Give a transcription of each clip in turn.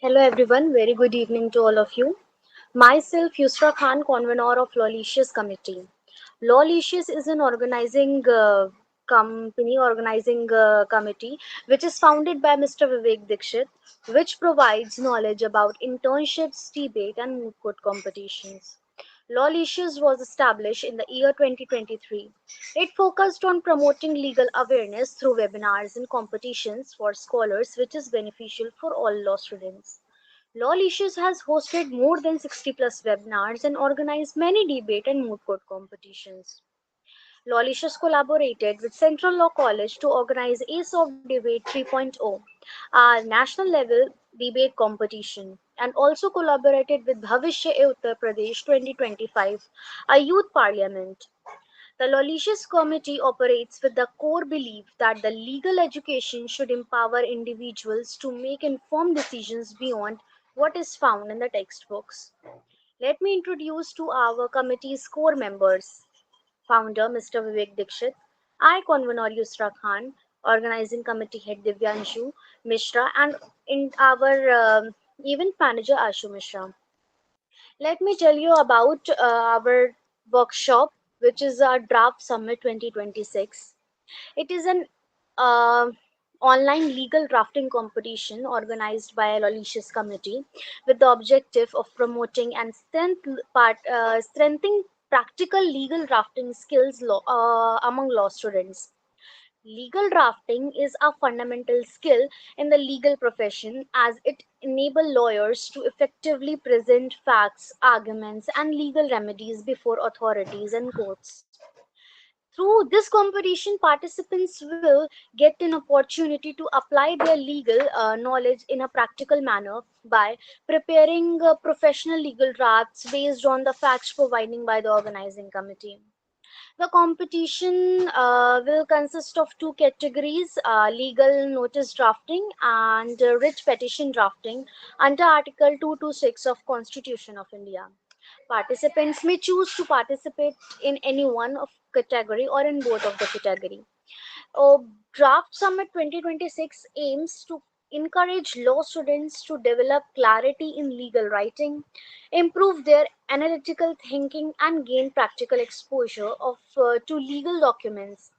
Hello everyone, very good evening to all of you. Myself, Yusra Khan, convener of Lawlicious Committee. Lawlicious is an organizing committee which is founded by Mr. Vivek Dixit, which provides knowledge about internships, debate, and moot court competitions. Lawlicious was established in the year 2023. It focused on promoting legal awareness through webinars and competitions for scholars, which is beneficial for all law students. Lawlicious has hosted more than 60 plus webinars and organized many debate and moot court competitions. Lawlicious collaborated with Central Law College to organize Ace of Debate 3.0, a national level debate competition, and also collaborated with Bhavishya Uttar Pradesh 2025, a youth parliament. The Lawlicious Committee operates with the core belief that the legal education should empower individuals to make informed decisions beyond what is found in the textbooks. Let me introduce to our committee's core members. Founder Mr. Vivek Dixit, I convener Yusra Khan, organizing committee head Divyanshu Mishra, and in our event manager Ashu Mishra. Let me tell you about our workshop, which is our Draft Summit 2026. It is an uh, online legal drafting competition organized by a Lawlicious Committee with the objective of promoting and strengthening practical legal drafting skills among law students. Legal drafting is a fundamental skill in the legal profession as it enables lawyers to effectively present facts, arguments, and legal remedies before authorities and courts. Through this competition, participants will get an opportunity to apply their legal knowledge in a practical manner by preparing professional legal drafts based on the facts provided by the organizing committee. The competition will consist of two categories, legal notice drafting and writ petition drafting under Article 226 of Constitution of India. Participants may choose to participate in any one of category or in both of the category. Uh, Draft Summit 2026 aims to encourage law students to develop clarity in legal writing, improve their analytical thinking, and gain practical exposure to legal documents.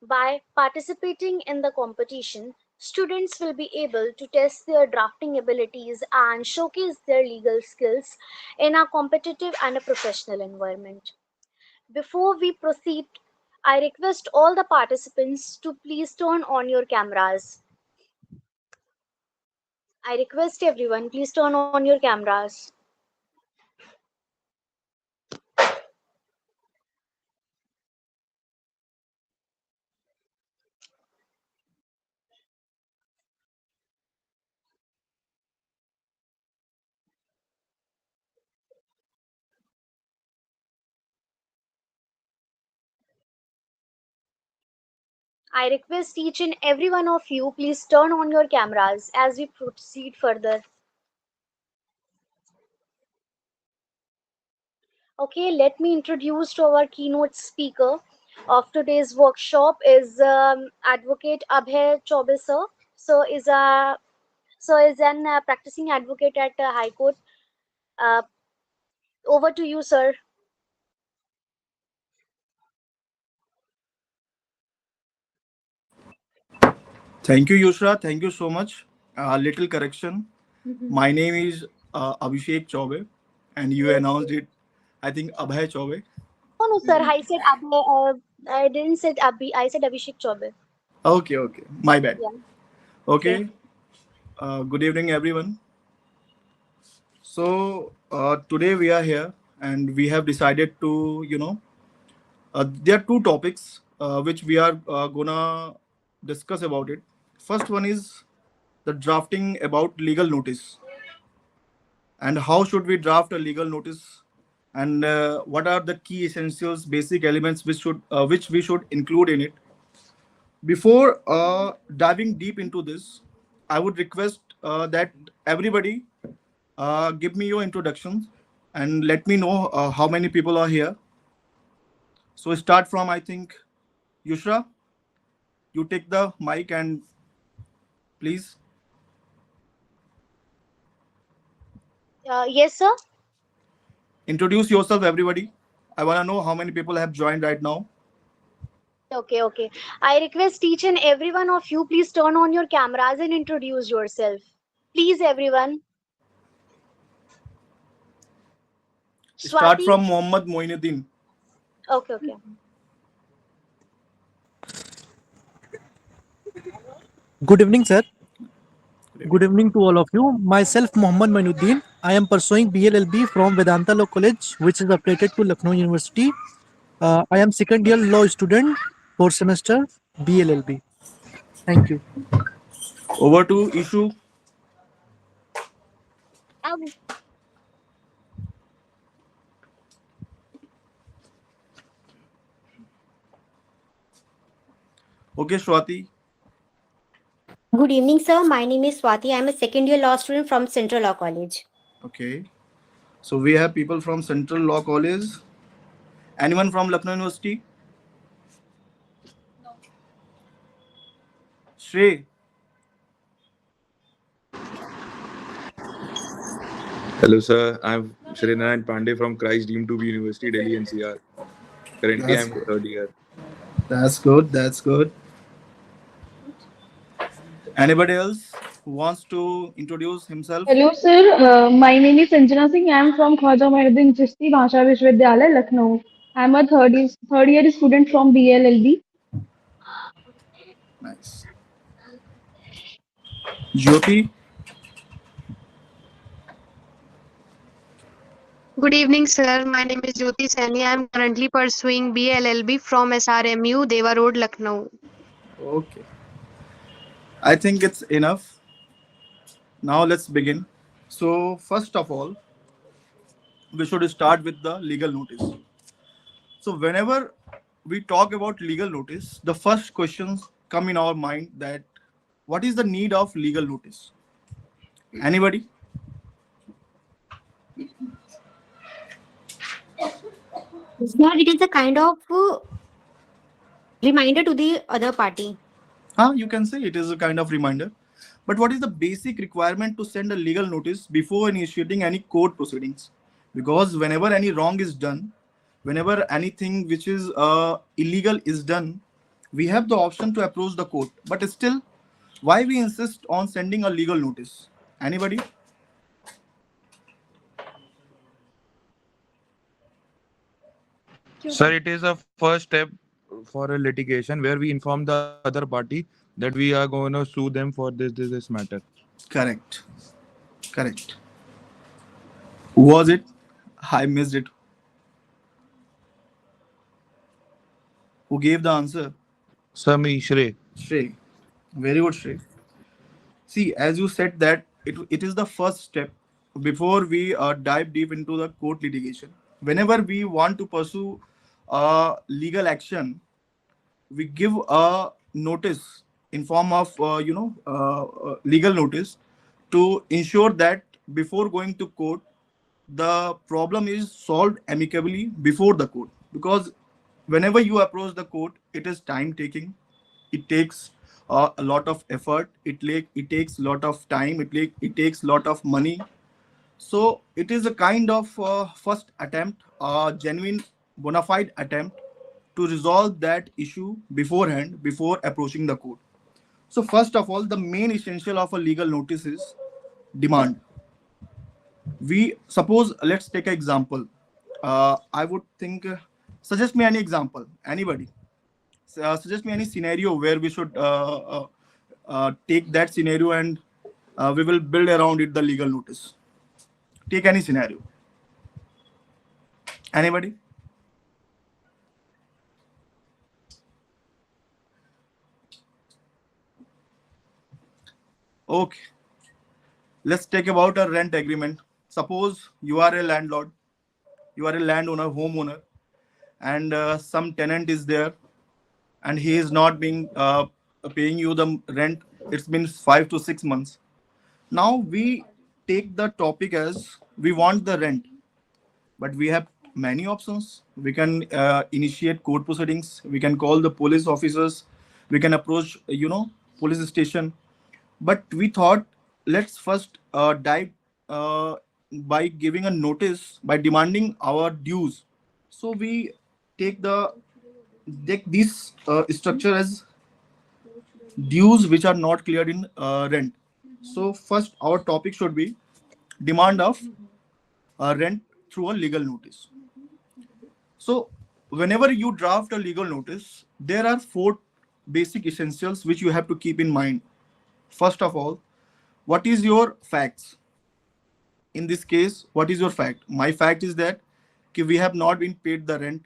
By participating in the competition, students will be able to test their drafting abilities and showcase their legal skills in a competitive and a professional environment. Before we proceed, I request all the participants to please turn on your cameras. I request everyone, please turn on your cameras. I request each and every one of you, please turn on your cameras as we proceed further. Okay, let me introduce to our keynote speaker of today's workshop is Advocate Abhay Chaube sir. So is an practicing advocate at High Court. Uh, Over to you, sir. Thank you, Yusra. Thank you so much. Little correction. Mhm. My name is Abhishek Chaube, and you Yes. announced it, I think, Abhay Chaube. No, no, sir. I said I didn't say Abhi. I said Abhishek Chaube. Okay, okay. My bad. Yeah. Okay. Okay. Good evening, everyone. So, today we are here and we have decided to, there are two topics which we are gonna discuss about it. First one is the drafting about legal notice and how should we draft a legal notice and what are the key essentials basic elements which we should include in it before diving deep into this. I would request that everybody give me your introductions and let me know how many people are here. So start from, I think, Yushra, you take the mic and please. Yes, sir. Introduce yourself, everybody. I want to know how many people have joined right now. Okay. I request each and every one of you, please turn on your cameras and introduce yourself. Please, everyone. Start Swati. from Mohammad Moinuddin. Okay. Good evening, sir. Good Good evening. evening to all of you. Myself, Mohammad Mainuddin. I am pursuing BLLB from Vedanta Law College, which is affiliated to Lucknow University. I am second year law student, fourth semester BLLB. Thank you. Over to Ishu. Okay, Swati. Good evening, sir. My name is Swati. I am a second year law student from Central Law College. Okay. So we have people from Central Law College. Anyone from Lucknow University? Shrey. Hello, sir. I'm Shrinaran Pandey from Christ Deemed to be University, Delhi NCR. Currently, That's I'm in good. third year. That's good. That's good. Anybody else who wants to introduce himself? Hello sir, my name is Sanjana Singh. I am from Khwaja Muhyiddin Chishti Bhasha Vishwavidyalaya, Lucknow. I am a third year student from BLLB. Nice. Jyoti. Good evening, sir. My name is Jyoti Saini. I am currently pursuing BLLB from SRMU, Deva Road, Lucknow. Okay. I think it's enough. Now let's begin. So first of all, we should start with the legal notice. So whenever we talk about legal notice, the first questions come in our mind that what is the need of legal notice? Anybody? Sir, it is a kind of reminder to the other party. You can say it is a kind of reminder. But what is the basic requirement to send a legal notice before initiating any court proceedings? Because whenever any wrong is done, whenever anything which is illegal is done, we have the option to approach the court. But still, why we insist on sending a legal notice? Anybody? Sir, it is a first step for a litigation where we inform the other party that we are going to sue them for this matter. Correct. Correct. Who was it? I missed it. Who gave the answer? Sir, me, Shrey. Shrey. Very good, Shrey. See, as you said that it is the first step before we dive deep into the court litigation. Whenever we want to pursue legal action, we give a notice in form of legal notice to ensure that before going to court, the problem is solved amicably before the court. Because whenever you approach the court, it is time taking. It takes a lot of effort. It takes a lot of time. It takes a lot of money. So it is a kind of first attempt, a genuine bona fide attempt to resolve that issue beforehand before approaching the court. So first of all, the main essential of a legal notice is demand. We suppose, let's take an example. I would think, suggest me any example. Anybody? Suggest me any scenario where we should take that scenario and we will build around it the legal notice. Take any scenario. Anybody? Okay. Let's take about a rent agreement. Suppose you are a landlord, you are a landowner, homeowner, and some tenant is there, and he is not being paying you the rent. It's been 5 to 6 months. Now we take the topic as we want the rent, but we have many options. We can initiate court proceedings. We can call the police officers. We can approach, police station. But we thought let's first dive by giving a notice, by demanding our dues. So we take this structure as dues which are not cleared in rent. So first, our topic should be demand of rent through a legal notice. So whenever you draft a legal notice, there are four basic essentials which you have to keep in mind. First of all, what is your facts? In this case, what is your fact? My fact is that we have not been paid the rent,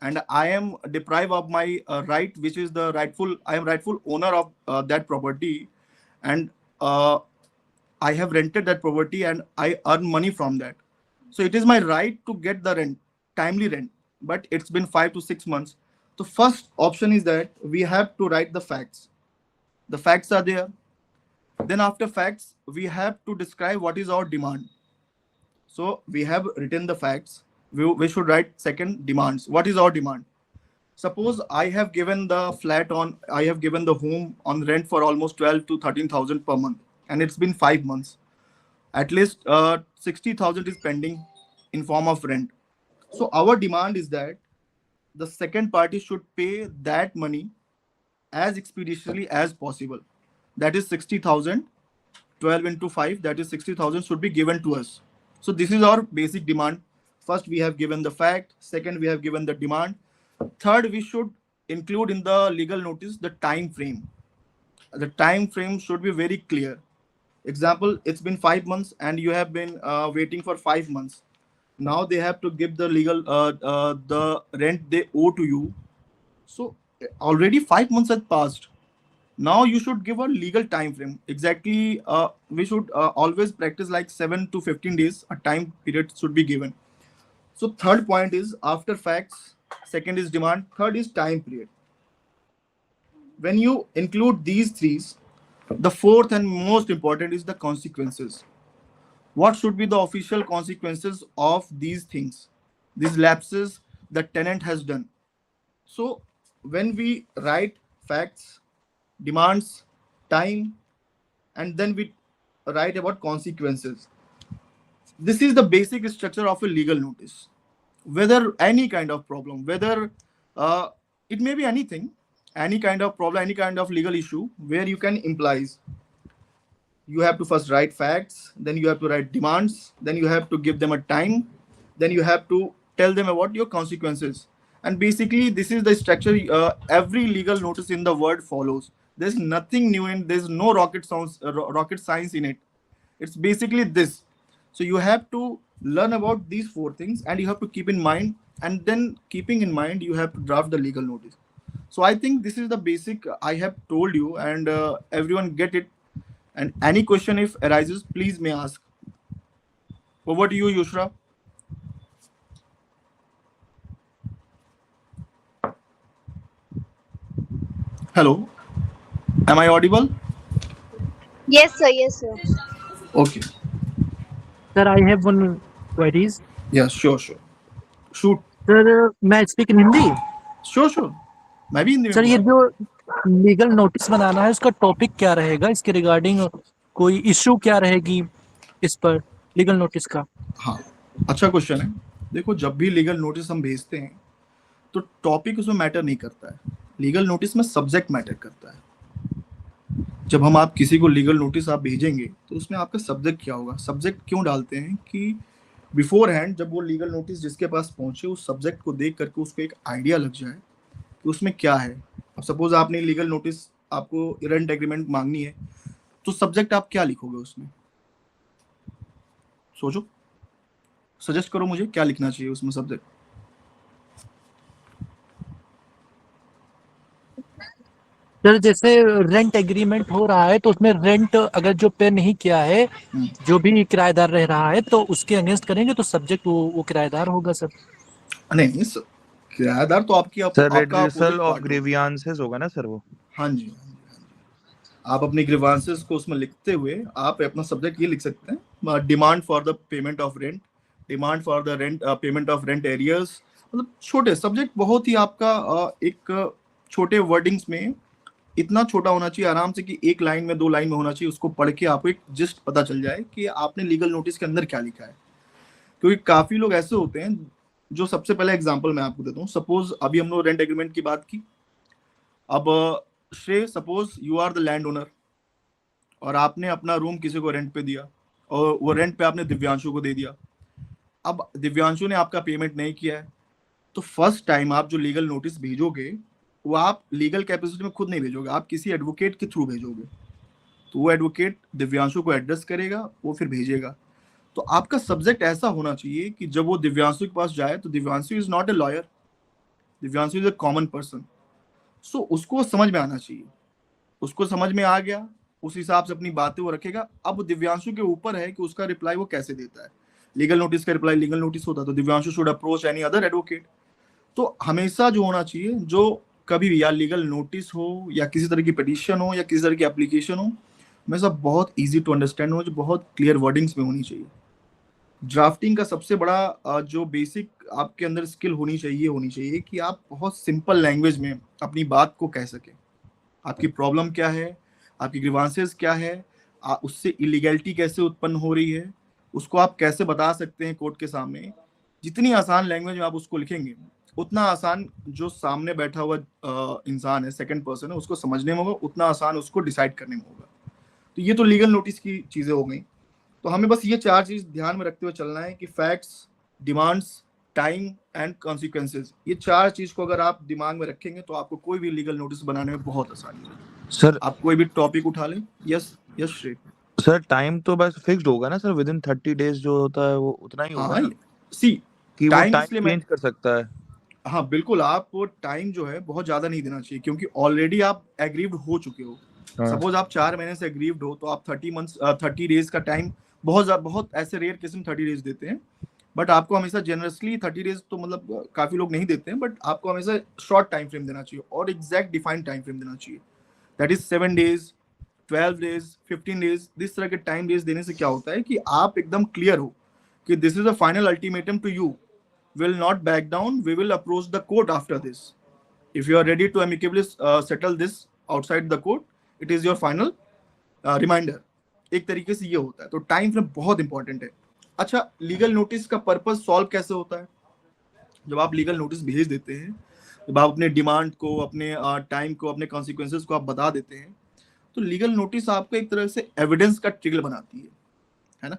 and I am deprived of my right, which is I am rightful owner of that property, and I have rented that property and I earn money from that. So it is my right to get the rent, timely rent, but it's been 5 to 6 months. The first option is that we have to write the facts. The facts are there. Then after facts, we have to describe what is our demand. So we have written the facts. We should write second, demands. What is our demand? Suppose I have given the home on rent for almost 12 to 13,000 per month, and it's been 5 months. At least 60,000 is pending in form of rent. So our demand is that the second party should pay that money as expeditiously as possible. That is 60,000. 12 into 5, that is 60,000, should be given to us. So this is our basic demand. First, we have given the fact. Second, we have given the demand. Third, we should include in the legal notice the time frame. The time frame should be very clear. Example, it's been 5 months and you have been waiting for 5 months. Now they have to give the the rent they owe to you. So already 5 months have passed. Now you should give a legal time frame. Exactly, we should always practice like 7 to 15 days. A time period should be given. So third point is after facts. Second is demand. Third is time period. When you include these three, the fourth and most important is the consequences. What should be the official consequences of these things, these lapses the tenant has done? So when we write facts, demands, time, and then we write about consequences, this is the basic structure of a legal notice. Whether any kind of problem, whether it may be anything, any kind of problem, any kind of legal issue where you can implies, you have to first write facts, then you have to write demands, then you have to give them a time, then you have to tell them about your consequences. And basically this is the structure every legal notice in the world follows. There's nothing new in, there's no rocket science in it. It's basically this. So you have to learn about these four things and you have to keep in mind, and then keeping in mind you have to draft the legal notice. So I think this is the basic I have told you, and everyone get it. And any question if arises, please may ask. Over to you, Yushra. Hello, am I audible? Yes, sir. Yes, sir. Okay. Sir, I have one queries. Yeah, sure. Shoot. Sir, may I speak in Hindi? Sure. मैं भी हिंदी में sir ये बोल जो legal notice बनाना है उसका topic क्या रहेगा, इसके रिगार्डिंग कोई इश्यू क्या रहेगी इस पर लीगल नोटिस का? हाँ, अच्छा क्वेश्चन है. देखो, जब भी लीगल नोटिस हम भेजते हैं तो टॉपिक उसमें मैटर नहीं करता है. लीगल नोटिस में सब्जेक्ट मैटर करता है. जब हम आप किसी को लीगल नोटिस आप भेजेंगे तो उसमें आपका सब्जेक्ट क्या होगा. सब्जेक्ट क्यों डालते हैं कि बिफोर हैंड जब वो लीगल नोटिस जिसके पास पहुंचे उस सब्जेक्ट को देख करके उसको एक आइडिया लग जाए कि उसमें क्या है. अब सपोज आपने लीगल नोटिस, आपको रेंट एग्रीमेंट मांगनी है, तो सब्जेक्ट आप क्या लिखोगे उसमें? सोचो, सजेस्ट करो मुझे क्या लिखना चाहिए उसमें सब्जेक्ट. सर जैसे रेंट एग्रीमेंट हो रहा है तो उसमें रेंट अगर जो पे नहीं किया है, जो भी किराएदार रह रहा है, तो उसके अगेंस्ट करेंगे तो सब्जेक्ट वो किराएदार होगा सर. नहीं, किराएदार तो आपकी सर रेड्रेसल ऑफ ग्रीवियंसेस होगा ना सर वो. हाँ जी. आप अपनी ग्रीवांसेस को उसमें लिखते हुए आप अपना सब्जेक्ट ये लिख सकते हैं, demand for the payment of rent, demand for the rent payment of rent arrears. मतलब छोटे सब्जेक्ट, बहुत ही आपका एक छोटे वर्डिंग्स में इतना छोटा होना चाहिए आराम से कि 1 लाइन में 2 लाइन में होना चाहिए, उसको पढ़ के आपको एक जस्ट पता चल जाए कि आपने लीगल नोटिस के अंदर क्या लिखा है। क्योंकि काफी लोग ऐसे होते हैं जो, सबसे पहले एग्जांपल मैं आपको देता हूँ। सपोज अभी हम लोग रेंट एग्रीमेंट की बात की। अब Shreya, suppose you are the land owner और आपने अपना रूम किसी को रेंट पे दिया और वो रेंट पे आपने दिव्यांशु को दे दिया। अब दिव्यांशु ने आपका पेमेंट नहीं किया है, तो फर्स्ट टाइम आप जो लीगल नोटिस भेजोगे वो आप लीगल कैपेसिटी में खुद नहीं भेजोगे, आप किसी एडवोकेट के थ्रू भेजोगे। तो वो एडवोकेट दिव्यांशु को एड्रेस करेगा, वो फिर भेजेगा। तो आपका सब्जेक्ट ऐसा होना चाहिए कि जब वो दिव्यांशु के पास जाए तो Divyanshu is not a lawyer, Divyanshu is a common person. So उसको समझ में आना चाहिए, उसको समझ में आ गया, उस हिसाब से अपनी बातें वो रखेगा। अब दिव्यांशु के ऊपर है कि उसका रिप्लाई वो कैसे देता है। लीगल नोटिस का रिप्लाई लीगल नोटिस होता है, तो Divyanshu should approach any other advocate. तो हमेशा जो होना चाहिए, जो कभी भी या लीगल नोटिस हो या किसी तरह की पिटीशन हो या किसी तरह की एप्लीकेशन हो, हमेशा बहुत इजी टू अंडरस्टैंड हो, जो बहुत क्लियर वर्डिंग्स में होनी चाहिए। ड्राफ्टिंग का सबसे बड़ा जो बेसिक आपके अंदर स्किल होनी चाहिए कि आप बहुत सिंपल लैंग्वेज में अपनी बात को कह सकें। आपकी प्रॉब्लम क्या है, आपकी ग्रीवांसेस क्या है, उससे इलीगैलिटी कैसे उत्पन्न हो रही है, उसको आप कैसे बता सकते हैं कोर्ट के सामने। जितनी आसान लैंग्वेज में आप उसको लिखेंगे, उतना आसान जो सामने बैठा हुआ इंसान है, सेकंड पर्सन है, उसको समझने में होगा, उतना आसान उसको डिसाइड करने में होगा। तो ये तो लीगल नोटिस की चीजें हो गई। तो हमें बस ये 4 चीज ध्यान में रखते हुए चलना है कि facts, demands, time and consequences, ये 4 चीज को अगर आप दिमाग में रखेंगे तो आपको कोई भी लीगल नोटिस बनाने में बहुत आसानी होगी। सर आप कोई भी टॉपिक उठा लें। Yes yes Shri. Sir time तो बस फिक्स्ड होगा ना सर, विद इन 30 डेज जो होता है वो उतना ही होगा हाँ ना, सी कि वो टाइम टाइम इसलिए मैं, चेंज कर सकता है? हाँ बिल्कुल, आप टाइम जो है बहुत ज्यादा नहीं देना चाहिए, क्योंकि ऑलरेडी आप एग्रीव्ड हो चुके हो। हाँ। सपोज आप 4 महीने से एग्रीव्ड हो तो आप 30 डेज का टाइम, बहुत ऐसे रेयर केस में 30 डेज देते हैं, बट आपको हमेशा जेनरसली 30 डेज तो मतलब काफी लोग नहीं देते हैं, बट आपको हमेशा शॉर्ट टाइम फ्रेम देना चाहिए और एग्जैक्ट डिफाइंड टाइम फ्रेम देना चाहिए। That is 7 days, 12 days, 15 days. This तरह के टाइम डेज देने से क्या होता है कि आप एकदम क्लियर हो कि this is a final ultimatum to you, will not back down, we will approach the court after this. If you are ready to amicably settle this outside the court, it is your final reminder. एक तरीके से ये होता है। तो time frame बहुत important है। अच्छा, लीगल नोटिस का पर्पस सॉल्व कैसे होता है? जब आप लीगल नोटिस भेज देते हैं, जब आप अपने डिमांड को, अपने टाइम को, अपने कॉन्सिक्वेंसेस को आप बता देते हैं, तो लीगल नोटिस आपको एक तरह से एविडेंस का ट्रिगर बनाती है ना।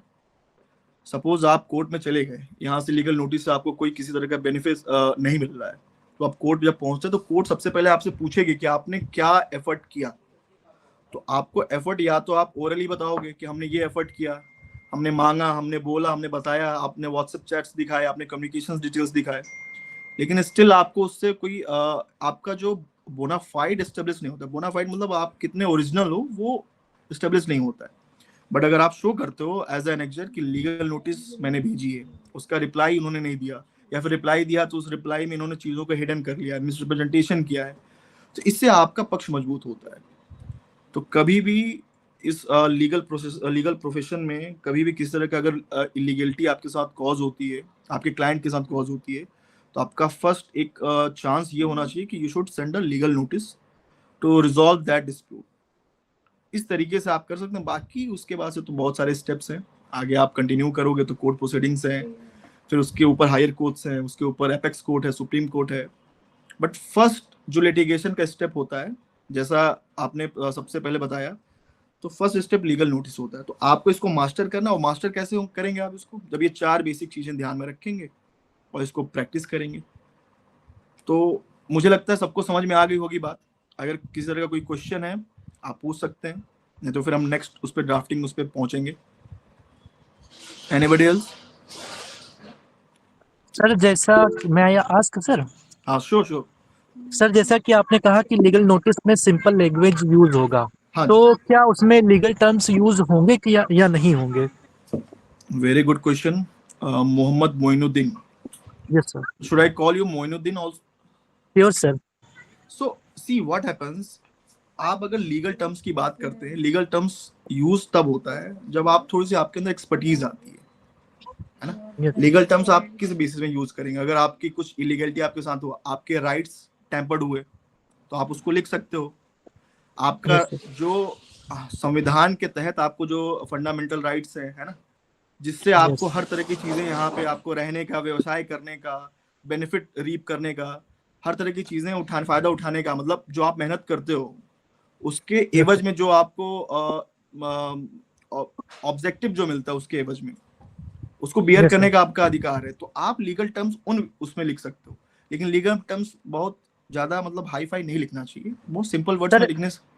सपोज आप कोर्ट में चले गए, यहाँ से लीगल नोटिस से आपको कोई किसी तरह का बेनिफिट नहीं मिल रहा है, तो आप कोर्ट जब पहुंचते तो कोर्ट सबसे पहले आपसे पूछेगी कि आपने क्या एफर्ट किया। तो आपको एफर्ट या तो आप ओरली बताओगे कि हमने ये एफर्ट किया, हमने मांगा, हमने बोला, हमने बताया, आपने व्हाट्सएप चैट्स दिखाए, आपने कम्युनिकेशन डिटेल्स दिखाए, लेकिन स्टिल आपको उससे कोई आपका जो बोनाफाइड एस्टेब्लिश नहीं होता। बोनाफाइड मतलब आप कितने ओरिजिनल हो वो एस्टेब्लिश नहीं होता है। बट अगर आप शो करते हो एज एन एनेक्जर कि लीगल नोटिस मैंने भेजी है, उसका रिप्लाई उन्होंने नहीं दिया, या फिर रिप्लाई दिया तो उस रिप्लाई में इन्होंने चीज़ों को हिडन कर लिया, मिसरिप्रेजेंटेशन किया है, तो इससे आपका पक्ष मजबूत होता है। तो कभी भी इस लीगल प्रोफेशन में कभी भी किसी तरह का अगर इलीगलिटी आपके साथ कॉज होती है, आपके क्लाइंट के साथ कॉज होती है, तो आपका फर्स्ट एक चांस ये होना चाहिए कि you should send a legal notice to resolve that dispute. इस तरीके से आप कर सकते हैं। बाकी उसके बाद से तो बहुत सारे स्टेप्स हैं, आगे आप कंटिन्यू करोगे तो कोर्ट प्रोसीडिंग्स हैं, फिर उसके ऊपर हायर कोर्ट्स हैं, उसके ऊपर एपेक्स कोर्ट है, सुप्रीम कोर्ट है। बट फर्स्ट जो लिटिगेशन का स्टेप होता है, जैसा आपने सबसे पहले बताया, तो फर्स्ट स्टेप लीगल नोटिस होता है। तो आपको इसको मास्टर करना, और मास्टर कैसे करेंगे आप इसको? जब ये 4 बेसिक चीजें ध्यान में रखेंगे और इसको प्रैक्टिस करेंगे। तो मुझे लगता है सबको समझ में आ गई होगी बात। अगर किसी तरह का कोई क्वेश्चन है आप पूछ सकते हैं, नहीं तो फिर हम नेक्स्ट उस पर ड्राफ्टिंग उस पर पहुंचेंगे। Anybody else? सर जैसा मैं आस्क सर, हाँ श्योर। सर जैसा कि आपने कहा कि लीगल नोटिस में सिंपल लैंग्वेज यूज होगा, हाँ, तो क्या उसमें लीगल टर्म्स यूज होंगे कि या नहीं होंगे? Very good question. Mohammad Moinuddin, yes sir. Should I call you Moinuddin also? Sure sir. So see what happens, आप अगर लीगल टर्म्स की बात करते हैं, लीगल टर्म्स यूज तब होता है जब आप थोड़ी सी आपके अंदर एक्सपर्टीज आती है ना। लीगल टर्म्स आप किस बेसिस में यूज करेंगे? अगर आपकी कुछ इलीगलिटी आपके साथ हुआ, आपके राइट्स टेम्पर्ड हुए, तो आप उसको लिख सकते हो। आपका Yes, sir. जो संविधान के तहत आपको जो फंडामेंटल राइट्स है ना, जिससे आपको Yes. हर तरह की चीजें यहाँ पे आपको रहने का, व्यवसाय करने का, बेनिफिट रीप करने का, हर तरह की चीजें उठाने, फायदा उठाने का, मतलब जो आप मेहनत करते हो उसके Yes, एवज sir. में जो आपको ऑब्जेक्टिव जो मिलता है उसके एवज में उसको बियर Yes, करने sir. का आपका अधिकार है। तो आप लीगल टर्म्स उन उसमें लिख सकते हो, लेकिन लीगल टर्म्स बहुत ज्यादा मतलब हाई फाई नहीं लिखना चाहिए, बहुत सिंपल वर्ड्स में सर, लिखने से।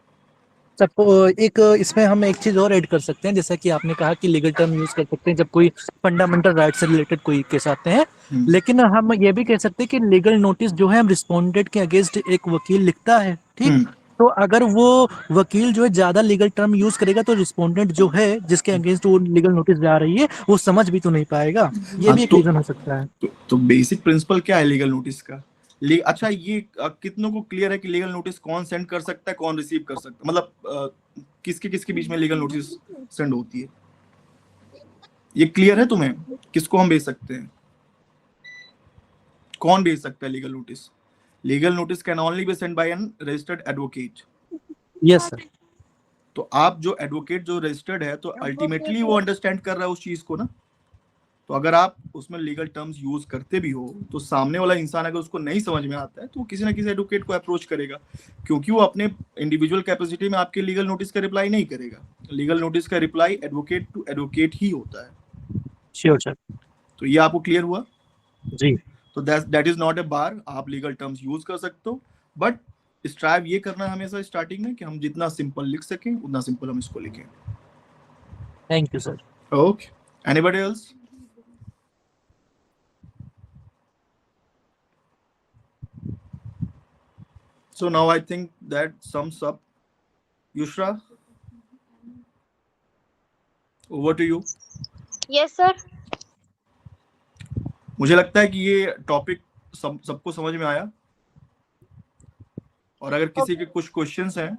एक इसमें हम एक चीज और ऐड कर सकते हैं, जैसा कि आपने कहा कि लीगल टर्म यूज कर सकते हैं जब कोई फंडामेंटल राइट से रिलेटेड कोई केस आते हैं, लेकिन हम ये भी कह सकते हैं कि लीगल नोटिस जो है हम रिस्पोंडेंट के अगेंस्ट एक वकील लिखता है, ठीक। हम्म, तो अगर वो वकील जो है ज्यादा लीगल टर्म यूज करेगा तो रिस्पोंडेंट जो है जिसके अगेंस्ट वो लीगल नोटिस जा रही है वो समझ भी तो नहीं पाएगा, ये हाँ भी एक रीजन हो सकता है। तो बेसिक प्रिंसिपल क्या है लीगल नोटिस का? अच्छा, ये कितनों को क्लियर है कि लीगल नोटिस कौन सेंड कर सकता है, कौन रिसीव कर सकता है? मतलब किसके किसके बीच में लीगल नोटिस सेंड होती है, ये क्लियर है तुम्हें? किसको हम भेज सकते हैं, कौन भेज सकता है legal notice? Legal notice can only be send by an registered advocate. Yes sir. तो आप जो एडवोकेट जो रजिस्टर्ड है, तो अल्टीमेटली वो अंडरस्टैंड कर रहा है उस चीज को ना। तो अगर आप उसमें लीगल टर्म्स यूज करते भी हो तो सामने वाला इंसान अगर उसको नहीं समझ में आता है तो वो किसी ना किसी एडवोकेट को अप्रोच करेगा, क्योंकि वो अपने इंडिविजुअल कैपेसिटी में आपके लीगल नोटिस का रिप्लाई नहीं करेगा। लीगल नोटिस का रिप्लाई एडवोकेट टू एडवोकेट ही होता है। Sure sir. तो ये आपको क्लियर हुआ? जी। तो दैट इज नॉट ए बार, आप लीगल टर्म्स यूज कर सकते हो, बट स्ट्राइव ये करना है हमेशा स्टार्टिंग में कि हम जितना सिंपल लिख सकें उतना सिंपल हम इसको लिखें। Thank you sir. Okay, anybody else? So now I think that sums up. Yushra, over to you. Yes, sir. मुझे लगता है कि ये टॉपिक सबको समझ में आया, और अगर किसी के कुछ क्वेश्चंस हैं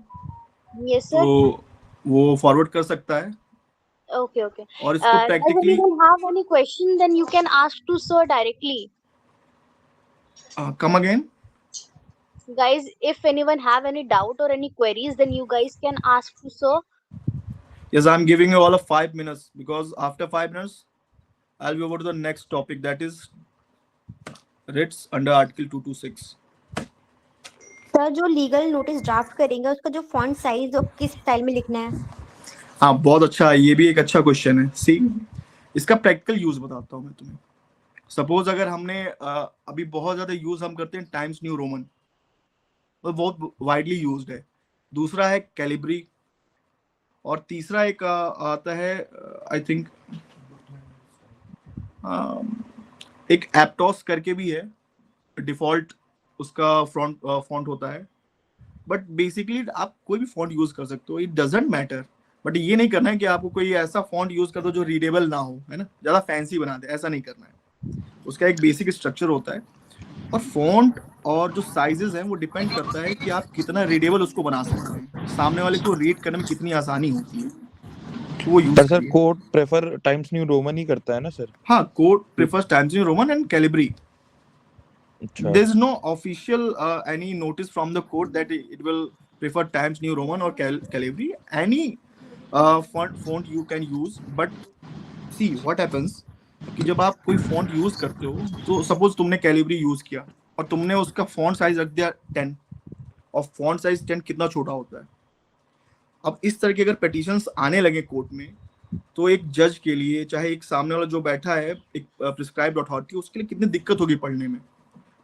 Yes, sir. तो वो फॉरवर्ड कर सकता है, Okay, okay. और इसको Does practically anyone have any question? Then you can ask to sir directly. Come again. Guys, if anyone have any doubt or any queries, then you guys can ask to sir. Yes, I'm giving you all of 5 minutes, because after 5 minutes I'll be over to the next topic, that is writs under Article 226. Sir जो legal notice draft करेंगे उसका जो font size और किस style में लिखना है? हाँ, बहुत अच्छा, ये भी एक अच्छा क्वेश्चन है। सी, इसका प्रैक्टिकल यूज बताता हूँ मैं तुम्हें। सपोज अगर हमने अभी बहुत ज्यादा यूज हम करते हैं टाइम्स न्यू रोमन, वो बहुत वाइडली यूज्ड है। दूसरा है कैलिब्री, और तीसरा एक आता है आई थिंक एक एप्टॉस करके भी है, डिफॉल्ट उसका फॉन्ट होता है। बट बेसिकली आप कोई भी फॉन्ट यूज कर सकते हो, इट डजंट मैटर। बट ये नहीं करना है कि आपको कोई ऐसा फॉन्ट यूज कर दो जो रीडेबल ना हो, है ना, ज्यादा फैंसी बना दे, ऐसा नहीं करना है। उसका एक बेसिक स्ट्रक्चर होता है, और फॉन्ट और जो साइजेस हैं वो डिपेंड करता है कि आप कितना रीडेबल उसको बना सकते हैं, सामने वाले को रीड करने में कितनी आसानी होती है, तो वो यूज पर सर करिए। Code prefer Times New Roman ही करता है ना सर? हाँ, code prefers Times New Roman and Calibri. अच्छा। There's no official any notice from the court that it will prefer Times New Roman or Calibri. Any font you can use, but see what happens कि जब आप कोई font use करते हो, तो suppose तुमने Calibri use किया और तुमने उसका फॉन्ट साइज रख दिया 10, और फॉन्ट साइज 10 कितना छोटा होता है। अब इस तरह के अगर पिटीशंस आने लगे कोर्ट में, तो एक जज के लिए, चाहे एक सामने वाला जो बैठा है एक प्रिस्क्राइब्ड अथॉरिटी, उसके लिए कितनी दिक्कत होगी पढ़ने में।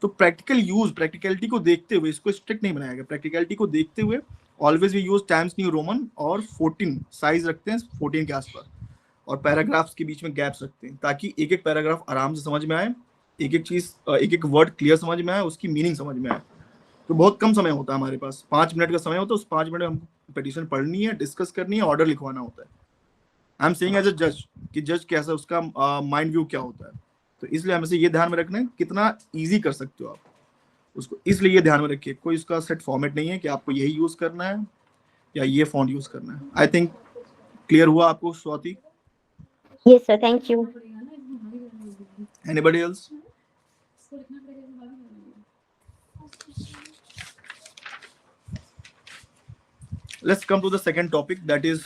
तो प्रैक्टिकलिटी को देखते हुए इसको स्ट्रिक्ट नहीं बनाया गया। प्रैक्टिकलिटी को देखते हुए always we use Times New Roman, और 14 साइज रखते हैं, 14 के आसपास, और पैराग्राफ्स के बीच में गैप्स रखते हैं, ताकि एक एक पैराग्राफ आराम से समझ में आए, एक एक चीज, एक एक वर्ड क्लियर समझ में आए, उसकी मीनिंग समझ में आए। तो बहुत कम समय होता है हमारे पास, 5 मिनट का समय होता है, उस 5 मिनट में हमको पिटीशन पढ़नी है, डिस्कस करनी है, ऑर्डर लिखवाना होता है। I am saying as a जज कि जज कैसा, उसका माइंड व्यू क्या होता है। तो इसलिए हमें से ये ध्यान में रखना है कितना इजी कर सकते हो आप उसको, इसलिए ये ध्यान में रखिए। कोई इसका सेट फॉर्मेट नहीं है कि आपको यही यूज करना है या ये फॉन्ट यूज करना है। आई थिंक क्लियर हुआ आपको Swati? Yes sir, thank you. Anybody else? let's come to the second topic, that is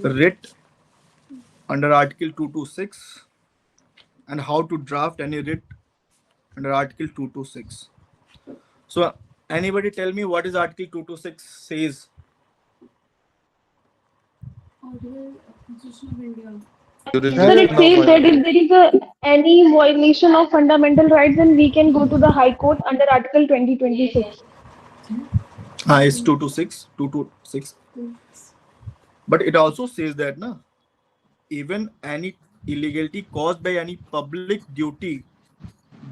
writ under Article 226 and how to draft any writ under Article 226. So, anybody tell me what is Article 226 says? Sir, it says that if there is any violation of fundamental rights, then we can go to the High Court under Article 2026. It's 226. But it also says that even any illegality caused by any public duty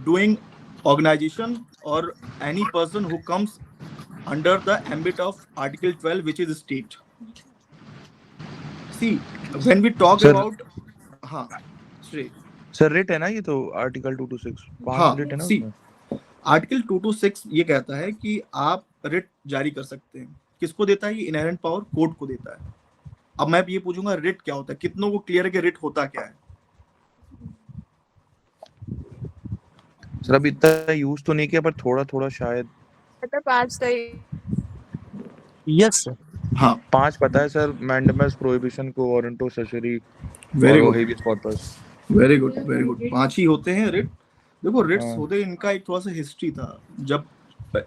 doing organization or any person who comes under the ambit of Article 12, which is state. See, when we talk Sir, about straight. Sir writ है ना ये तो article 226 पांच writ है ना see, उसमें। Article 226 ये कहता है कि आप रिट जारी कर सकते हैं। किसको देता है ये? इनहेरेंट पावर कोर्ट को देता है। अब मैं ये पूछूंगा रिट क्या होता है, कितनों को क्लियर है कि रिट होता क्या है? सर अभी इतना यूज तो नहीं किया पर थोड़ा थोड़ा शायद। Yes sir. हाँ, 5 पता है sir, mandamus, prohibition, quo warranto, certiorari, very good, habeas corpus. Very good, very good. 5 ही होते हैं रिट। देखो रिट्स हाँ। होते, इनका एक थोड़ा सा हिस्ट्री था। जब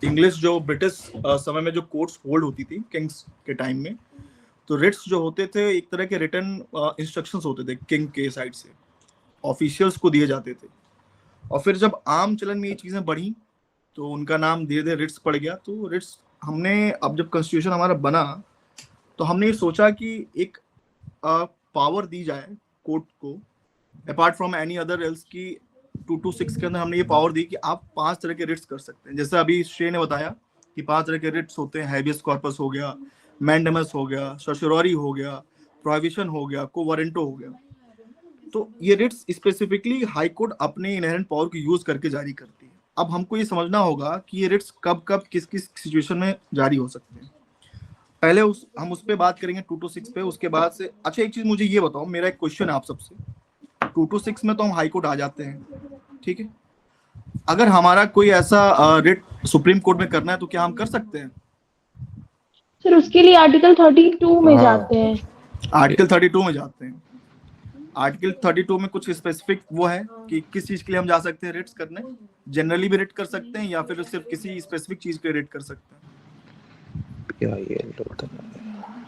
इंग्लिश जो ब्रिटिश समय में जो कोर्ट्स होल्ड होती थी किंग्स के टाइम में, तो रिट्स जो होते थे एक तरह के रिटन इंस्ट्रक्शंस होते थे किंग के साइड से, ऑफिशियल्स को दिए जाते थे। और फिर जब आम चलन में ये चीजें बढ़ी तो उनका नाम धीरे धीरे रिट्स पड़ गया। तो रिट्स हमने, अब जब कॉन्स्टिट्यूशन हमारा बना तो हमने ये सोचा कि एक पावर दी जाए कोर्ट को, apart from any other else, की 226 के अंदर हमने ये पावर दी कि आप 5 तरह के रिट्स कर सकते हैं। जैसे अभी श्रेय ने बताया कि 5 तरह के रिट्स होते हैं। हैबियस कॉर्पस हो गया, मैंडेमस हो गया, सर्चुररी हो गया, प्रोहिबिशन हो गया, कोवारंटो हो गया। तो ये रिट्स स्पेसिफिकली हाई कोर्ट अपने इनहेरेंट पावर को यूज करके जारी करती है। अब हमको ये समझना होगा कि ये रिट्स कब कब किस किस सिचुएशन में जारी हो सकते हैं। पहले हम उस पे बात करेंगे 226 पे, उसके बाद से। अच्छा, एक चीज मुझे ये बताओ, मेरा एक क्वेश्चन है आप सबसे। 226 में तो हम हाई कोर्ट आ जाते हैं, ठीक है। अगर हमारा कोई ऐसा रिट सुप्रीम कोर्ट में करना है तो क्या हम कर सकते हैं? सर उसके लिए आर्टिकल 32 में हाँ। जाते हैं। आर्टिकल 32 में जाते हैं। आर्टिकल 32 में कुछ स्पेसिफिक वो है कि किस चीज के लिए हम जा सकते हैं रिट्स करने? जनरली भी रिट कर सकते हैं या फिर सिर्फ किसी स्पेसिफिक चीज के रिट कर सकते हैं? क्या ये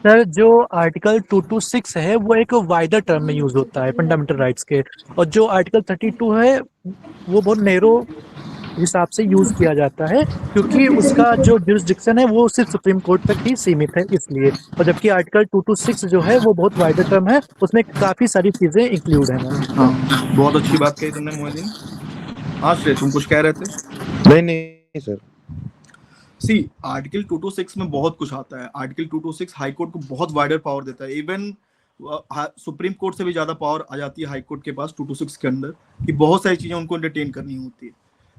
सर जो आर्टिकल 226 है वो एक वाइडर टर्म में यूज होता है फंडामेंटल राइट्स के, और जो आर्टिकल 32 है वो बहुत नैरो हिसाब से यूज किया जाता है, क्योंकि उसका जो जुरिस्डिक्शन है वो सिर्फ सुप्रीम कोर्ट तक ही सीमित है इसलिए। और जबकि आर्टिकल 226 जो है वो बहुत वाइडर टर्म है, उसमें काफी सारी चीजें इंक्लूड है। हाँ, बहुत अच्छी बात कही तुमने मोहिदीन। हाँ श्रेय, तुम कुछ कह रहे थे? नहीं सर। सी, आर्टिकल 226 में बहुत कुछ आता है। आर्टिकल 226 हाई कोर्ट को बहुत वाइडर पावर देता है। इवन सुप्रीम कोर्ट से भी ज्यादा पावर आ जाती है हाई कोर्ट के पास 226 के अंदर, कि बहुत सारी चीजें उनको एंटरटेन करनी होती है।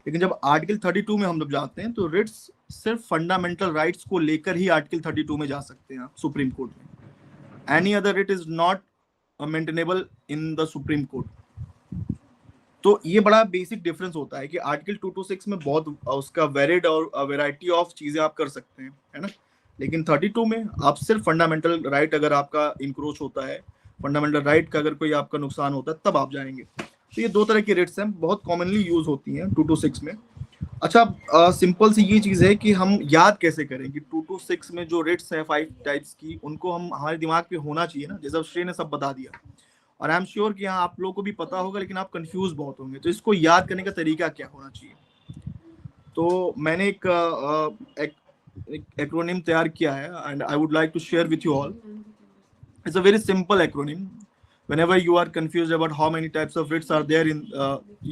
लेकिन जब आर्टिकल 32 में हम जब जाते हैं तो रिट्स सिर्फ फंडामेंटल राइट्स को लेकर ही आर्टिकल 32 में जा सकते हैं सुप्रीम कोर्ट में। Any other writ is not maintainable in the supreme court. तो ये बड़ा बेसिक डिफरेंस होता है कि आर्टिकल 226 में बहुत उसका वेरिड और वैरायटी ऑफ चीजें आप कर सकते हैं, है ना। लेकिन 32 में आप सिर्फ फंडामेंटल राइट अगर आपका इंक्रोच होता है, फंडामेंटल राइट का अगर कोई आपका नुकसान होता है, तब आप जाएंगे। तो ये 2 तरह की रिट्स हैं, बहुत कॉमनली यूज होती हैं 226 में। अच्छा, सिंपल सी ये चीज है कि हम याद कैसे करें कि 226 में जो रिट्स है 5 टाइप्स की, उनको हम हमारे दिमाग पे होना चाहिए ना, जैसा श्रेय ने सब बता दिया। और आई एम श्योर कि हाँ आप लोगों को भी पता होगा, लेकिन आप कंफ्यूज बहुत होंगे। तो इसको याद करने का तरीका क्या होना चाहिए? तो मैंने एक एक्रोनिम तैयार किया है and I would like to share with you all. It's a very simple acronym. Whenever you are confused about how many types of writs are there in,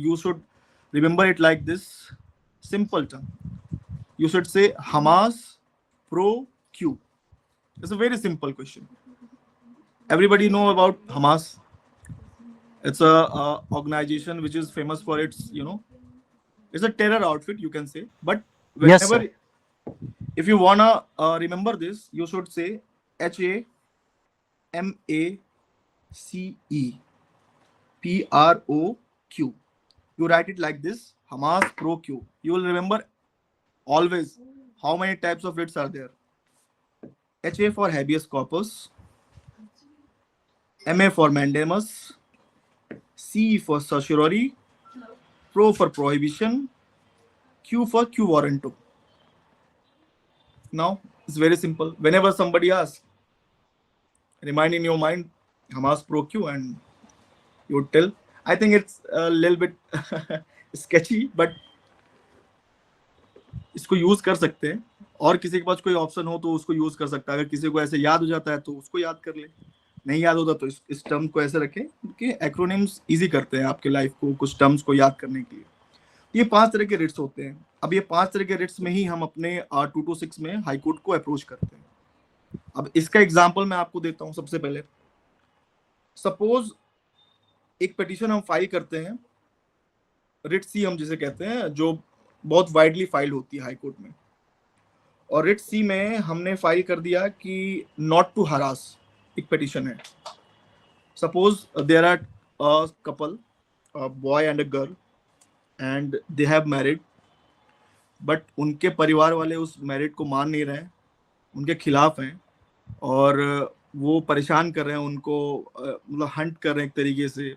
you should remember it like this simple term. You should say Hamas pro Q. It's a very simple question. Everybody know about Hamas. It's a organization which is famous for its, it's a terror outfit, you can say. But whenever, if you wanna remember this, you should say HAMACE PROQ. You write it like this, Hamas pro Q. You will remember always how many types of writs are there? HA for habeas corpus, MA for mandamus, C for certiorari, Pro for prohibition, Q for quo warranto. Now it's very simple. Whenever somebody asks, remind in your mind Hamas pro Q, and you would tell. I think it's a little bit sketchy, but इसको use कर सकते हैं, और किसी के पास कोई option हो तो उसको यूज कर सकता है। अगर किसी को ऐसे याद हो जाता है तो उसको याद कर ले, नहीं याद होता तो इस टर्म को ऐसे रखें कि एक्रोनिम्स इजी करते हैं आपके लाइफ को, कुछ टर्म्स को याद करने के लिए। ये 5 तरह के रिट्स होते हैं। अब ये 5 तरह के रिट्स में ही हम अपने 226 में हाई कोर्ट को अप्रोच करते हैं। अब इसका एग्जांपल मैं आपको देता हूं। सबसे पहले सपोज एक पिटीशन हम फाइल करते हैं, रिट सी हम जिसे कहते हैं, जो बहुत वाइडली फाइल होती है हाई कोर्ट में। और रिट सी में हमने फाइल कर दिया कि नॉट टू हरास, एक पिटीशन है। Suppose there are a couple, a boy and a girl, and they have married, but उनके परिवार वाले उस मैरिड को मान नहीं रहे हैं, उनके खिलाफ हैं, और वो परेशान कर रहे हैं उनको, मतलब हंट कर रहे हैं एक तरीके से।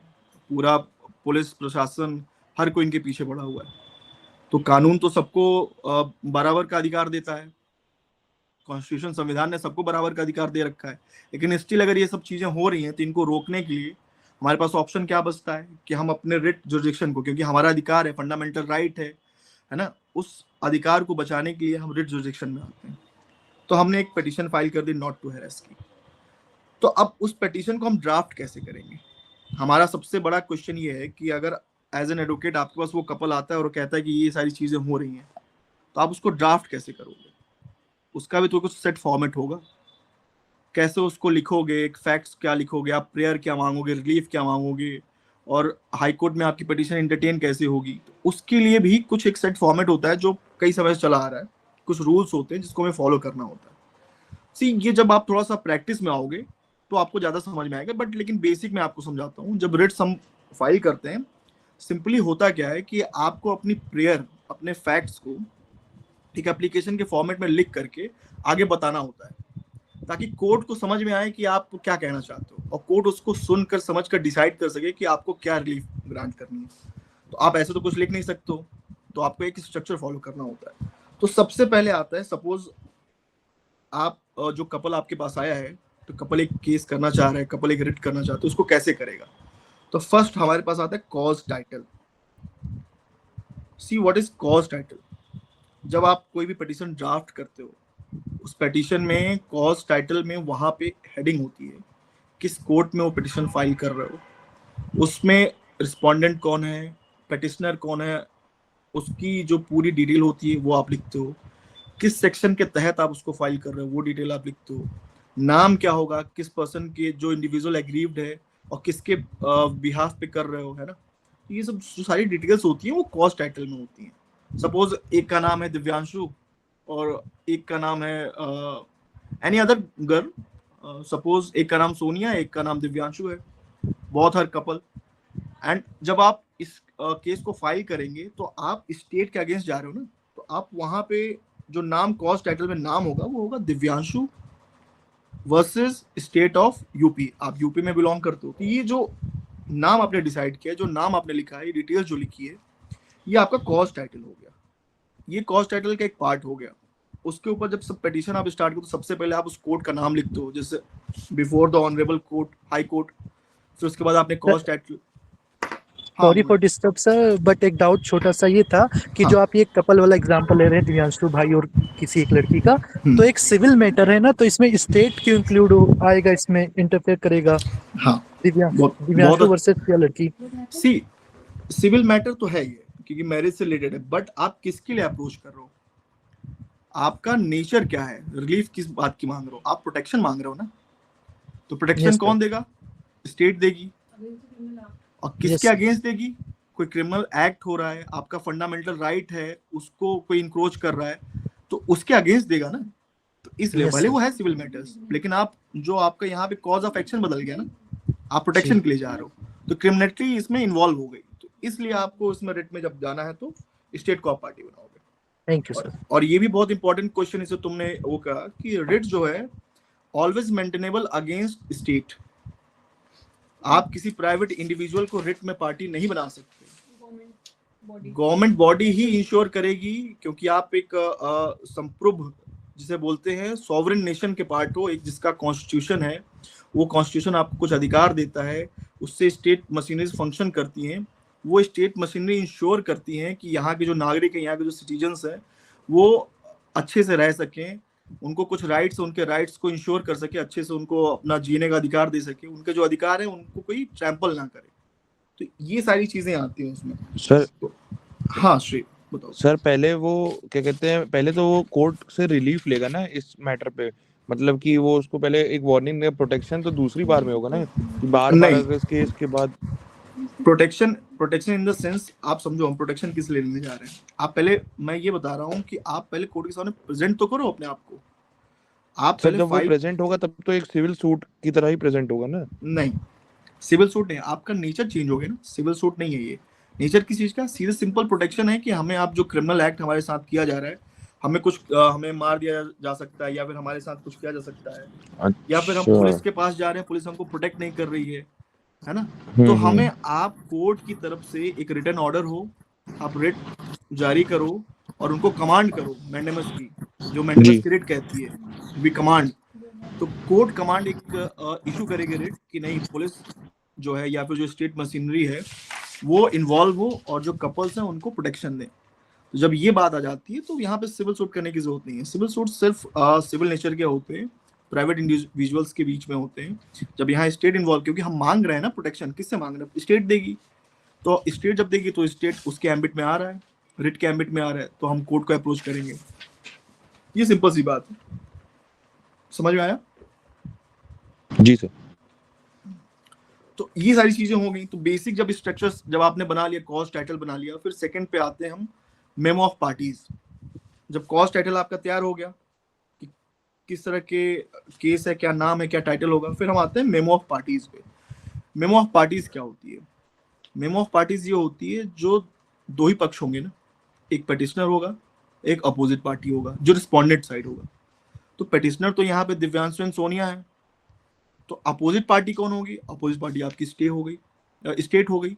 पूरा पुलिस प्रशासन हर कोई इनके पीछे पड़ा हुआ है। तो कानून तो सबको बराबर का अधिकार देता है, कॉन्स्टिट्यूशन संविधान ने सबको बराबर का अधिकार दे रखा है, लेकिन स्टिल अगर ये सब चीजें हो रही हैं तो इनको रोकने के लिए हमारे पास ऑप्शन क्या बचता है कि हम अपने रिट जुरिडिक्शन को, क्योंकि हमारा अधिकार है, फंडामेंटल राइट है ना, उस अधिकार को बचाने के लिए हम रिट जुरिडिक्शन में आते हैं। तो हमने एक पिटीशन फाइल कर दी नॉट टू हैरेस की। तो अब उस पिटीशन को हम ड्राफ्ट कैसे करेंगे? हमारा सबसे बड़ा क्वेश्चन ये है कि अगर एज एन एडवोकेट आपके पास वो कपल आता है और कहता है कि ये सारी चीजें हो रही हैं, तो आप उसको ड्राफ्ट कैसे करोगे? उसका भी तो कुछ सेट फॉर्मेट होगा। कैसे उसको लिखोगे, फैक्ट्स क्या लिखोगे, आप प्रेयर क्या मांगोगे, रिलीफ क्या मांगोगे, और हाई कोर्ट में आपकी पिटीशन एंटरटेन कैसे होगी? तो उसके लिए भी कुछ एक सेट फॉर्मेट होता है जो कई समय से चला आ रहा है। कुछ रूल्स होते हैं जिसको हमें फॉलो करना होता है। सी ये जब आप थोड़ा सा प्रैक्टिस में आओगे तो आपको ज्यादा समझ में आएगा, बट लेकिन बेसिक मैं आपको समझाता हूँ। जब रिट्स हम फाइल करते हैं, सिंपली होता क्या है कि आपको अपनी प्रेयर, अपने फैक्ट्स को एक एप्लीकेशन के फॉर्मेट में लिख करके आगे बताना होता है, ताकि कोर्ट को समझ में आए कि आप क्या कहना चाहते हो, और कोर्ट उसको सुनकर समझकर डिसाइड कर सके कि आपको क्या रिलीफ ग्रांट करनी है। तो आप ऐसे तो कुछ लिख नहीं सकते हो, तो आपको एक स्ट्रक्चर फॉलो करना होता है। तो सबसे पहले आता है, सपोज आप जो कपल आपके पास आया है, तो कपल एक केस करना चाह रहा है, कपल एक रिट करना चाहते हैं, उसको कैसे करेगा? तो फर्स्ट हमारे पास आता है cause title. See what is cause title? जब आप कोई भी पिटीशन ड्राफ्ट करते हो, उस पिटीशन में कॉज टाइटल में वहां पे हेडिंग होती है, किस कोर्ट में वो पिटीशन फाइल कर रहे हो, उसमें रिस्पोंडेंट कौन है, पिटिशनर कौन है, उसकी जो पूरी डिटेल होती है वो आप लिखते हो, किस सेक्शन के तहत आप उसको फाइल कर रहे हो वो डिटेल आप लिखते हो, नाम क्या होगा, किस पर्सन के जो इंडिविजुअल एग्रीव्ड है और किसके बिहाफ पे कर रहे हो, है ना। ये सब जो सारी डिटेल्स होती हैं वो कॉज टाइटल में होती हैं। सपोज एक का नाम है दिव्यांशु और एक का नाम है एनी अदर गर्ल, सपोज एक का नाम सोनिया, एक का नाम दिव्यांशु है, बहुत हर कपल। एंड जब आप इस केस को फाइल करेंगे तो आप स्टेट के अगेंस्ट जा रहे हो ना, तो आप वहां पे जो नाम कॉज टाइटल में नाम होगा वो होगा Divyanshu versus state of UP. आप यूपी में बिलोंग करते हो, तो ये जो नाम आपने डिसाइड किया है, जो नाम आपने लिखा है, ये डिटेल्स जो लिखी है, ये आपका कॉज टाइटल हो गया। ये कॉज टाइटल का एक पार्ट हो गया। उसके ऊपर जब सब पिटीशन आप स्टार्ट करो तो सबसे पहले आप उस कोर्ट का नाम लिखते हो, जैसे before the honourable court, high court. फिर उसके बाद आपने cause title. Sorry for disturb sir, but एक डाउट छोटा सा ये था कि जो आप ये कपल वाला एग्जांपल ले रहे हैं, दिव्यांशु भाई और किसी एक लड़की का, तो एक सिविल मैटर है ना, तो इसमें स्टेट क्यों इंक्लूड आएगा, इसमें इंटरफेयर करेगा? हाँ, दिव्यांशु वर्सेस क्या लड़की? सी सिविल मैटर तो है ये, क्योंकि मैरिज से रिलेटेड है, बट आप किसके लिए अप्रोच कर रहे हो, आपका नेचर क्या है, रिलीफ किस बात की मांग रहे हो? आप प्रोटेक्शन मांग रहे हो ना, तो प्रोटेक्शन कौन देगा? स्टेट देगी। और किसके अगेंस्ट देगी? कोई क्रिमिनल एक्ट हो रहा है, आपका फंडामेंटल राइट है, उसको कोई इंक्रोच कर रहा है, तो उसके अगेंस्ट देगा ना। तो इसलिए भले वो है सिविल मैटर्स, लेकिन आप जो आपका यहाँ पे कॉज ऑफ एक्शन बदल गया ना, आप प्रोटेक्शन के लिए जा रहे हो, तो क्रिमिनलिटी इसमें इन्वॉल्व हो गई। तो इसलिए आपको इसमें रिट में जब जाना है तो स्टेट को आप पार्टी बनाओगे। Thank you sir. और ये भी बहुत इंपॉर्टेंट क्वेश्चन इसे तुमने वो कहा कि रिट जो है ऑलवेज मेंटेनेबल अगेंस्ट स्टेट। आप किसी प्राइवेट इंडिविजुअल को रिट में पार्टी नहीं बना सकते, गवर्नमेंट बॉडी ही इंश्योर करेगी, क्योंकि आप एक संप्रभु जिसे बोलते हैं सॉवरेन नेशन के पार्ट हो, एक जिसका कॉन्स्टिट्यूशन है, वो कॉन्स्टिट्यूशन आपको कुछ अधिकार देता है, उससे स्टेट मशीनरीज फंक्शन करती हैं। वो स्टेट मशीनरी इंश्योर करती हैं कि यहाँ के जो नागरिक हैं, यहाँ के जो सिटीजन्स हैं, वो अच्छे से रह सकें, उनको कुछ राइट्स, उनके राइट्स को इंश्योर कर सके, अच्छे से उनको अपना जीने का अधिकार दे सके, उनके जो अधिकार है उनको कोई ट्रैम्पल ना करे। तो ये सारी चीजें आती हैं उसमें। सर हाँ श्री बताओ। सर पहले वो क्या कहते हैं, पहले तो वो कोर्ट से रिलीफ लेगा ना इस मैटर पे, मतलब कि वो उसको पहले एक वार्निंग देगा, प्रोटेक्शन तो दूसरी बार में होगा ना, कि बार बार नहीं। अगर इस केस के बाद प्रोटेक्शन इन द सेंस, आप समझो हम प्रोटेक्शन किस लिए लेने जा रहे हैं। आप पहले, मैं ये बता रहा हूँ कि आप पहले कोर्ट के सामने प्रेजेंट तो करो अपने आप को। आप सर पहले जब वो प्रेजेंट होगा तब तो एक सिविल सूट की तरह ही प्रेजेंट होगा ना। नहीं, सिविल सूट नहीं, आपका नेचर चेंज हो गया ना, सिविल सूट नहीं है ये। नेचर किस चीज का, सीधे सिंपल प्रोटेक्शन है कि हमें, आप जो क्रिमिनल एक्ट हमारे साथ किया जा रहा है, हमें कुछ हमें मार दिया जा सकता है, या फिर हमारे साथ कुछ किया जा सकता है, या फिर हम पुलिस के पास जा रहे हैं, पुलिस हमको प्रोटेक्ट नहीं कर रही है ना। तो हमें, आप कोर्ट की तरफ से एक रिटन ऑर्डर हो, आप रिट जारी करो और उनको कमांड करो, मैंडेमस की, जो मैंडेमस की रिट कहती है, वी कमांड। तो कोर्ट कमांड एक इशू करेगी रिट कि नहीं, पुलिस जो है या फिर जो स्टेट मशीनरी है वो इन्वॉल्व हो और जो कपल्स हैं उनको प्रोटेक्शन दें। तो जब ये बात आ जाती है तो यहाँ पे सिविल सूट करने की जरूरत नहीं है। सिविल सूट सिर्फ सिविल नेचर के होते हैं, प्राइवेट इंडिविजुअल्स के बीच में होते हैं। जब यहाँ स्टेट इन्वॉल्व, क्योंकि हम मांग रहे हैं ना प्रोटेक्शन, किससे मांग रहे हैं, स्टेट देगी। तो स्टेट जब देगी तो स्टेट उसके एम्बिट में आ रहा है, रिट के एम्बिट में आ रहा है, तो हम कोर्ट को अप्रोच करेंगे। ये सिंपल सी बात है, समझ में आया? जी सर। तो ये सारी चीजें हो गई। तो बेसिक जब स्ट्रक्चर्स जब आपने बना लिया, कॉज टाइटल बना लिया, फिर सेकंड पे आते हैं हम, मेमो ऑफ पार्टीज। जब कॉज टाइटल आपका तैयार हो गया कि किस तरह के केस है, क्या नाम है, क्या टाइटल होगा, फिर हम आते हैं मेमो ऑफ पार्टीज पे। मेमो ऑफ पार्टीज क्या होती है? मेमो ऑफ पार्टीज ये होती है जो दो ही पक्ष होंगे ना, एक पेटिशनर होगा, एक अपोजिट पार्टी होगा, जो रिस्पोंडेंट साइड होगा। तो पेटिशनर तो यहाँ पे दिव्यांशु एंड सोनिया है, तो अपोजिट पार्टी कौन होगी? अपोजिट पार्टी आपकी स्टेट हो गई।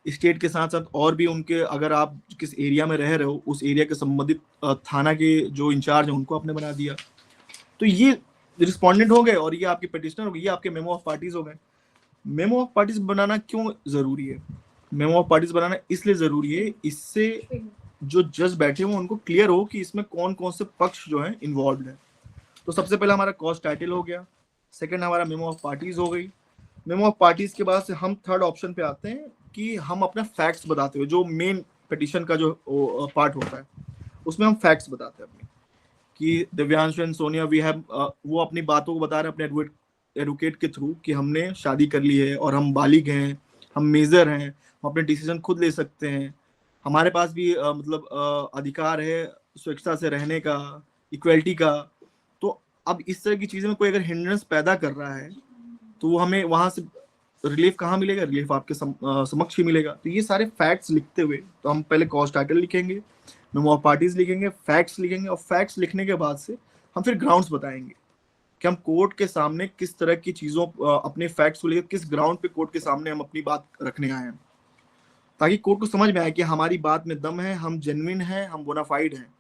स्टेट के साथ साथ और भी उनके, अगर आप किस एरिया में रह रहे हो, उस एरिया के संबंधित थाना के जो इंचार्ज हैं उनको आपने बना दिया। तो ये रिस्पोंडेंट हो गए और ये आपके पेटिशनर हो गए, ये आपके मेमो ऑफ पार्टीज हो गए। मेमो ऑफ पार्टीज बनाना क्यों जरूरी है? मेमो ऑफ पार्टीज बनाना इसलिए जरूरी है, इससे जो जज बैठे हुए उनको क्लियर हो कि इसमें कौन कौन से पक्ष जो है इन्वॉल्व है। तो सबसे पहले हमारा कॉज टाइटल हो गया, सेकंड हमारा मेमो ऑफ पार्टीज हो गई। मेमो ऑफ पार्टीज के बाद से हम थर्ड ऑप्शन पे आते हैं कि हम अपने फैक्ट्स बताते हुए, जो मेन पिटीशन का जो पार्ट होता है उसमें हम फैक्ट्स बताते हैं अपने, कि Divyanshu and Sonia we have, वो अपनी बातों को बता रहे हैं अपने एडवोकेट के थ्रू कि हमने शादी कर ली है और हम बालिग हैं, हम मेजर हैं, हम अपने डिसीजन खुद ले सकते हैं, हमारे पास भी मतलब अधिकार है स्वेच्छा से रहने का, इक्वलिटी का। तो अब इस तरह की चीजें में कोई अगर हिंड्रेंस पैदा कर रहा है तो वो हमें वहां से रिलीफ कहाँ मिलेगा? रिलीफ आपके समक्ष ही मिलेगा। तो ये सारे फैक्ट्स लिखते हुए, तो हम पहले कॉज टाइटल लिखेंगे, मेमो ऑफ पार्टीज लिखेंगे, फैक्ट्स लिखेंगे, और फैक्ट्स लिखने के बाद से हम फिर ग्राउंड्स बताएंगे कि हम कोर्ट के सामने किस तरह की चीजों, अपने फैक्ट्स को लेकर किस ग्राउंड पे कोर्ट के सामने हम अपनी बात रखने आए हैं, ताकि कोर्ट को समझ में आए कि हमारी बात में दम है, हम जेन्युइन हैं, हम बोनाफाइड हैं।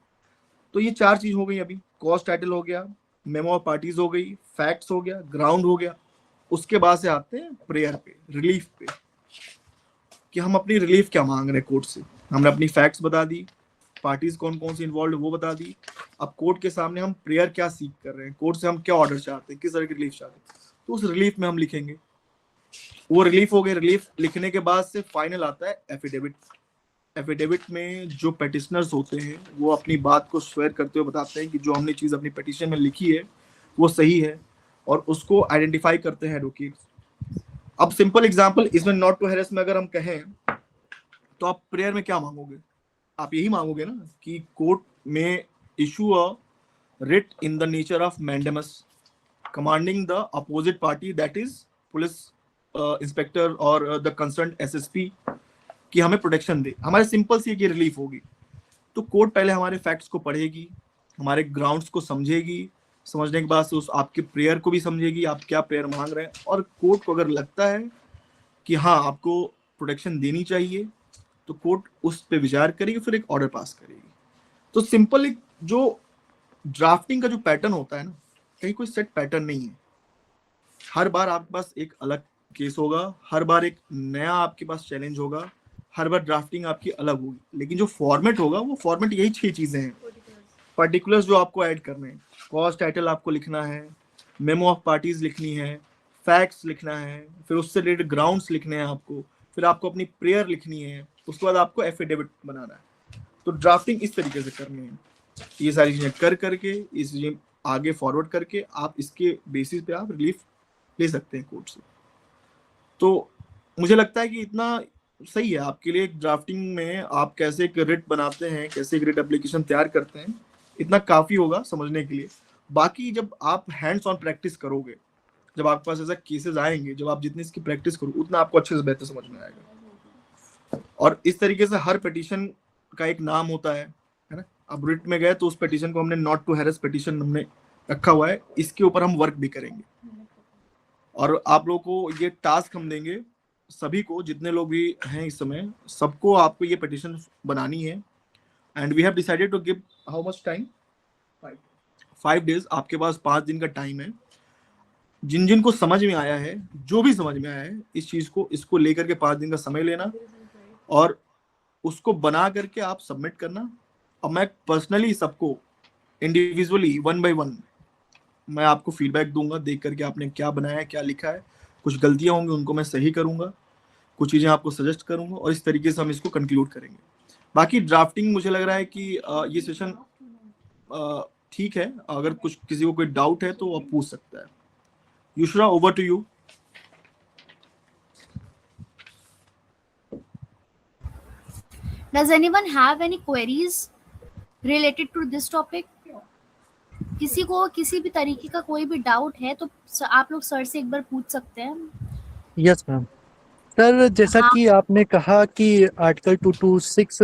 तो ये चार चीज हो गई अभी, कॉज टाइटल हो गया, मेमो ऑफ पार्टीज हो गई, फैक्ट्स हो गया, ग्राउंड हो गया। उसके बाद से आते हैं प्रेयर पे, रिलीफ पे, कि हम अपनी रिलीफ क्या मांग रहे हैं कोर्ट से। हमने अपनी फैक्ट्स बता दी, पार्टीज कौन कौन सी इन्वॉल्व वो बता दी। अब कोर्ट के सामने हम प्रेयर क्या सीख कर रहे हैं, कोर्ट से हम क्या ऑर्डर चाहते हैं, किस तरह की रिलीफ चाहते हैं, तो उस रिलीफ में हम लिखेंगे। वो रिलीफ हो गए। रिलीफ लिखने के बाद से फाइनल आता है एफिडेविट। एफिडेविट में जो पेटिशनर्स होते हैं वो अपनी बात को स्वेयर करते हुए बताते हैं कि जो हमने चीज़ अपनी पिटीशन में लिखी है वो सही है, और उसको आइडेंटिफाई करते हैं एडवोकेट्स। अब सिंपल एग्जांपल, इसमें नॉट टू हैरेस में अगर हम कहें तो आप प्रेयर में क्या मांगोगे? आप यही मांगोगे ना कि कोर्ट में issue a writ in the nature of mandamus commanding the opposite party, that is police inspector और द कंसर्न एसएसपी, कि हमें प्रोटेक्शन दे। हमारे सिंपल सी एक रिलीफ होगी। तो कोर्ट पहले हमारे फैक्ट्स को पढ़ेगी, हमारे ग्राउंड्स को समझेगी, समझने के बाद से उस आपके प्रेयर को भी समझेगी, आप क्या प्रेयर मांग रहे हैं, और कोर्ट को अगर लगता है कि हाँ आपको प्रोटेक्शन देनी चाहिए तो कोर्ट उस पर विचार करेगी, फिर एक ऑर्डर पास करेगी। तो सिंपल एक जो ड्राफ्टिंग का जो पैटर्न होता है ना, कहीं कोई सेट पैटर्न नहीं है। हर बार आपके पास एक अलग केस होगा, हर बार एक नया आपके पास चैलेंज होगा, हर बार ड्राफ्टिंग आपकी अलग होगी, लेकिन जो फॉर्मेट होगा वो फॉर्मेट यही 6 चीजें हैं। पर्टिकुलर्स जो आपको ऐड करने हैं, कॉज टाइटल आपको लिखना है, मेमो ऑफ पार्टीज लिखनी है, फैक्ट्स लिखना है, फिर उससे रिलेटेड ग्राउंड्स लिखने हैं आपको, फिर आपको अपनी प्रेयर लिखनी है, उसके बाद आपको एफिडेविट बनाना है। तो ड्राफ्टिंग इस तरीके से करनी है। ये सारी चीजें कर करके इस चीजें आगे फॉरवर्ड करके आप इसके बेसिस पे आप रिलीफ ले सकते हैं कोर्ट से। तो मुझे लगता है कि इतना सही है आपके लिए। ड्राफ्टिंग में आप कैसे एक रिट बनाते हैं, कैसे एक रिट एप्लीकेशन तैयार करते हैं, इतना काफी होगा समझने के लिए। बाकी जब आप हैंड्स ऑन प्रैक्टिस करोगे, जब आपके पास ऐसा केसेस आएंगे, जब आप जितनी इसकी प्रैक्टिस करो उतना आपको अच्छे से बेहतर समझ में आएगा। और इस तरीके से हर पिटीशन का एक नाम होता है ना। अब रिट में गए तो उस पिटीशन को हमने नॉट टू हैरेस पिटीशन हमने रखा हुआ है, इसके ऊपर हम वर्क भी करेंगे। और आप लोगों को ये टास्क हम देंगे, सभी को, जितने लोग भी हैं इस समय, सबको आपको ये पिटीशन बनानी है। And we have decided to give how much time, 5 days। आपके पास 5 दिन का टाइम है। जिन जिन को समझ में आया है, जो भी समझ में आया है इस चीज को, इसको लेकर के 5 दिन का समय लेना और उसको बना करके आप सबमिट करना। अब मैं पर्सनली सबको इंडिविजुअली 1 by 1 मैं आपको फीडबैक दूंगा, देख करके आपने क्या बनाया है, क्या लिखा है। कुछ गलतियां होंगी उनको मैं सही करूंगा, कुछ चीजें आपको सजेस्ट करूंगा, और इस तरीके से हम इसको कंक्लूड करेंगे। बाकी ड्राफ्टिंग मुझे लग रहा है कि ये सेशन ठीक है। अगर कुछ किसी को कोई डाउट है तो आप पूछ सकता है। Yushra, over to you. Does anyone have any queries related to this topic? किसी को किसी भी तरीके का कोई भी डाउट है तो आप लोग सर से एक बार पूछ सकते हैं। Yes ma'am. सर, जैसा हाँ। कि आपने कहा कि आर्टिकल 226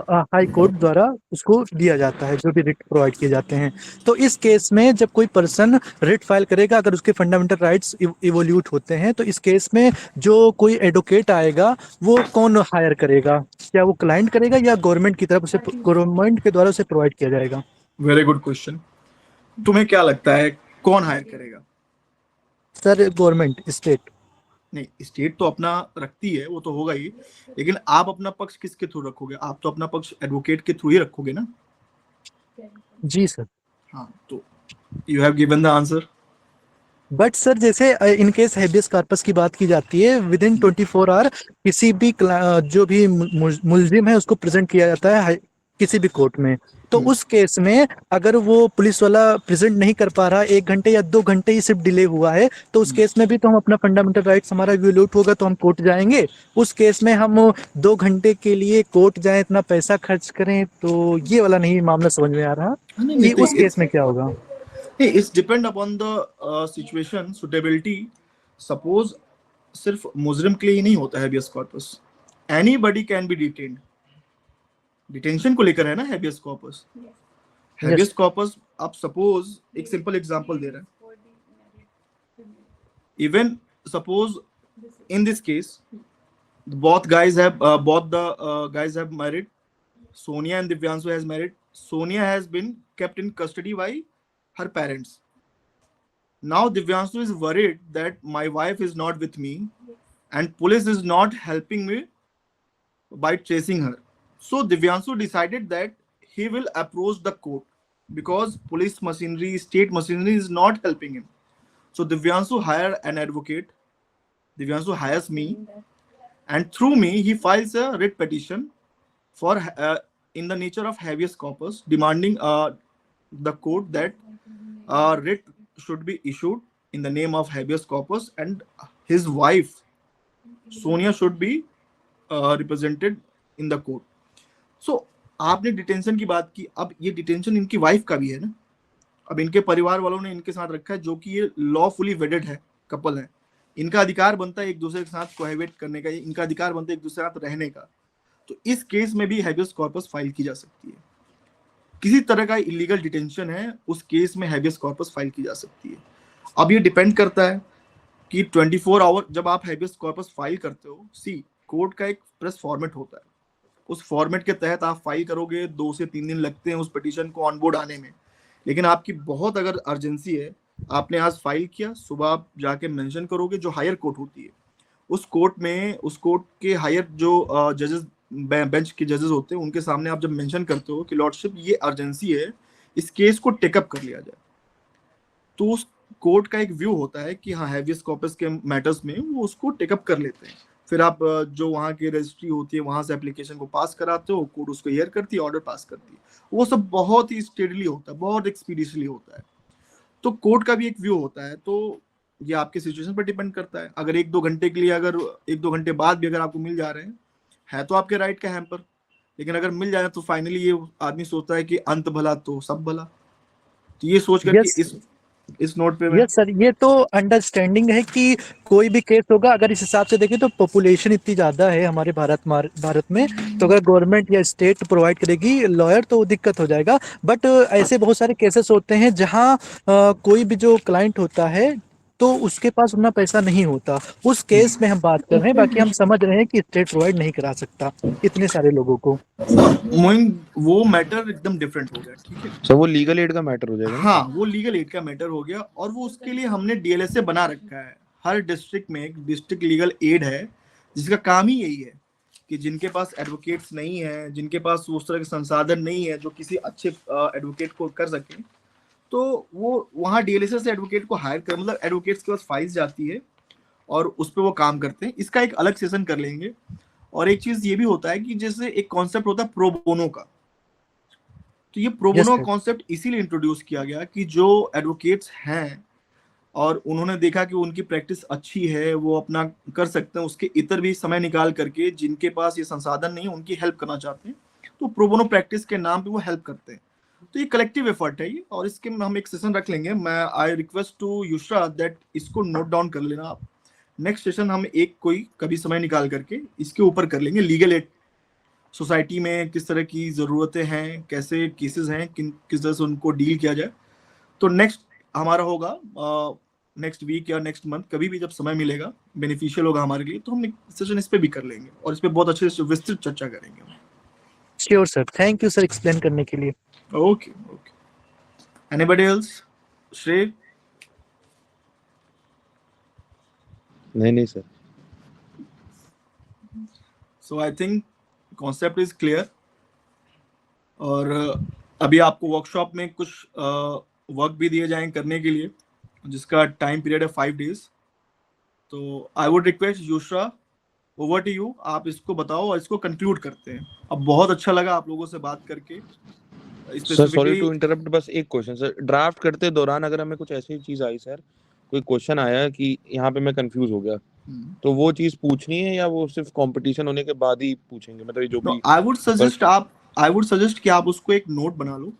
हाई कोर्ट द्वारा उसको दिया जाता है, जो भी रिट प्रोवाइड किए जाते हैं। तो इस केस में जब कोई पर्सन रिट फाइल करेगा, अगर उसके फंडामेंटल राइट्स इवोल्यूट होते हैं, तो इस केस में जो कोई एडवोकेट आएगा वो कौन हायर करेगा? क्या वो क्लाइंट करेगा या गवर्नमेंट की तरफ उसे, गवर्नमेंट के द्वारा उसे प्रोवाइड किया जाएगा? Very good question. तुम्हें क्या लगता है कौन हायर करेगा? Sir, government, state. नहीं, स्टेट तो अपना रखती है, वो तो होगा ही, लेकिन आप अपना पक्ष किसके थ्रू रखोगे? आप तो अपना पक्ष एडवोकेट के थ्रू ही रखोगे ना। जी सर। हाँ, तो you have given the answer. But sir, जैसे इन केस हेबियस कॉर्पस की बात की जाती है, विद इन 24 आवर किसी भी जो भी मुलजिम है उसको प्रेजेंट किया जाता है किसी भी कोर्ट में। तो उस केस में अगर वो पुलिस वाला प्रेजेंट नहीं कर पा रहा, 1 घंटे या 2 घंटे ही सिर्फ डिले हुआ है, तो उस केस में भी तो हम अपना फंडामेंटल राइट्स हमारा वियोलेट होगा तो हम कोर्ट जाएंगे। उस केस में हम 2 घंटे के लिए कोर्ट जाएं, इतना पैसा खर्च करें, तो ये वाला नहीं मामला समझ में आ रहा कि उस केस में क्या होगा। It's depend upon the situation, suitability. Suppose सिर्फ मुजरिम के लिए ही नहीं होता है habeas corpus, anybody can be detained. Detention को लेकर है ना हैबियस कॉर्पस। हैबियस कॉर्पस, आप सपोज एक सिंपल एग्जांपल दे रहे हैं। Even suppose in this case both the guys have married. Sonia and Divyansu has married. Sonia has been kept in custody by her parents. Now Divyansu is worried that my wife is not with me and police is not helping me by chasing her. So Divyansu decided that he will approach the court because police machinery, state machinery is not helping him. So Divyansu hired an advocate. Divyansu hires me, and through me he files a writ petition for in the nature of habeas corpus, demanding the court that writ should be issued in the name of habeas corpus and his wife Sonia should be represented in the court. So आपने detention की बात की, अब ये detention इनकी wife का भी है ना। अब इनके परिवार वालों ने इनके साथ रखा है, जो कि ये लॉफुली वेडेड है, कपल है। इनका अधिकार बनता है एक दूसरे के साथ कोहैबिट करने का, इनका अधिकार बनता है एक दूसरे के साथ रहने का। तो इस केस में भी हैबियस कॉर्पस फाइल की जा सकती है। किसी तरह का इलीगल डिटेंशन है, उस केस में हैबियस कॉर्पस फाइल की जा सकती है। अब ये डिपेंड करता है कि 24 आवर जब आप हैबियस कॉर्पस फाइल करते हो, सी कोर्ट का एक प्रेस फॉर्मेट होता है, उस फॉर्मेट के तहत आप फाइल करोगे, 2 से 3 दिन लगते हैं उस पिटीशन को ऑनबोर्ड आने में। लेकिन आपकी बहुत अगर अर्जेंसी है, आपने आज फाइल किया, सुबह आप जाके मेंशन करोगे, जो हायर कोर्ट होती है उस कोर्ट के हायर जो जजेस बेंच के जजेस होते हैं, उनके सामने आप जब मेंशन करते हो कि लॉर्डशिप ये अर्जेंसी है, इस केस को टेकअप कर लिया जाए, तो उस कोर्ट का एक व्यू होता है कि हाँ हैबियस कॉर्पस के मैटर्स में वो उसको टेकअप कर लेते हैं। फिर आप जो वहाँ की रजिस्ट्री होती है वहां से एप्लीकेशन को पास कराते हो, कोर्ट उसको हियर करती है, ऑर्डर पास करती है। वो सब बहुत ही स्टेडली होता है, बहुत एक्सपीडियसली होता है। तो कोर्ट का भी एक व्यू होता है। तो ये आपके सिचुएशन पर डिपेंड करता है। अगर 1-2 घंटे के लिए, अगर 1-2 घंटे बाद भी अगर आपको मिल जा रहे हैं, है तो आपके राइट का हैम्पर। लेकिन अगर मिल जाए तो फाइनली ये आदमी सोचता है कि अंत भला तो सब भला। तो ये सोच करके Yes. इस नोट पे मैं यस सर, ये तो अंडरस्टैंडिंग है कि कोई भी केस होगा, अगर इस हिसाब से देखें तो पॉपुलेशन इतनी ज़्यादा है हमारे भारत में, तो अगर गवर्नमेंट या स्टेट प्रोवाइड करेगी लॉयर तो दिक्कत हो जाएगा। बट ऐसे बहुत सारे केसेस होते हैं जहां कोई भी जो क्लाइंट होता है तो उसके पास उतना पैसा नहीं होता, उस केस में हम बात कर रहे हैं। बाकी हम समझ रहे हैं कि स्टेट प्रोवाइड नहीं करा सकता इतने सारे लोगों को। मोइन वो मैटर एकदम डिफरेंट हो गया, ठीक है सर वो लीगल एड का मैटर हो जाएगा ना? हाँ, वो लीगल एड का मैटर हो गया। और वो उसके लिए हमने डीएलएसए बना रखा है। हर डिस्ट्रिक्ट में एक डिस्ट्रिक्ट लीगल एड है, जिसका काम ही यही है कि जिनके पास एडवोकेट्स नहीं है, जिनके पास उस तरह के संसाधन नहीं है जो किसी अच्छे एडवोकेट को कर सके, तो वो वहाँ डीएलएसए से एडवोकेट को हायर कर, मतलब एडवोकेट्स के पास फाइल्स जाती है और उस पर वो काम करते हैं। इसका एक अलग सेशन कर लेंगे। और एक चीज ये भी होता है कि जैसे एक कॉन्सेप्ट होता है प्रो बोनो का, तो ये प्रो बोनो कॉन्सेप्ट इसीलिए इंट्रोड्यूस किया गया कि जो एडवोकेट्स हैं और उन्होंने देखा कि उनकी प्रैक्टिस अच्छी है, वो अपना कर सकते हैं, उसके इतर भी समय निकाल करके जिनके पास ये संसाधन नहीं है उनकी हेल्प करना चाहते हैं, तो प्रो बोनो प्रैक्टिस के नाम पे वो हेल्प करते हैं। तो ये कलेक्टिव एफर्ट है ये, और इसके में हम एक सेशन रख लेंगे। मैं I request to Yushra that इसको नोट डाउन कर लेना आप। नेक्स्ट सेशन हम एक कोई कभी समय निकाल करके इसके ऊपर कर लेंगे, लीगल एड सोसाइटी में किस तरह की ज़रूरतें हैं, कैसे केसेस हैं, किस तरह से उनको डील किया जाए। तो नेक्स्ट हमारा होगा नेक्स्ट वीक या नेक्स्ट मंथ, कभी भी जब समय मिलेगा, बेनिफिशियल होगा हमारे लिए, तो हम एक सेशन इस पे भी कर लेंगे और इस पे बहुत अच्छे से विस्तृत चर्चा करेंगे। Sure sir, thank you sir explain करने के लिए। Okay okay, anybody else? श्रेय? नहीं sir. So I think concept is clear. और अभी आपको वर्कशॉप में कुछ वर्क भी दिए जाएंगे करने के लिए, जिसका टाइम पीरियड है 5 डेज। तो I would request Yushra, over to you, आप इसको बताओ और इसको कंक्लूड करते हैं। अब बहुत अच्छा लगा आप लोगों से बात करके। सर सॉरी टू इंटरप्ट, बस एक क्वेश्चन सर। ड्राफ्ट करते दौरान अगर हमें कुछ ऐसी चीज आई सर, कोई क्वेश्चन आया कि यहाँ पे मैं कंफ्यूज हो गया, तो वो चीज पूछनी है या वो सिर्फ कंपटीशन होने के बाद ही पूछेंगे? मतलब जो भी आई वुड सजेस्ट कि आप उसको एक नोट बना लो,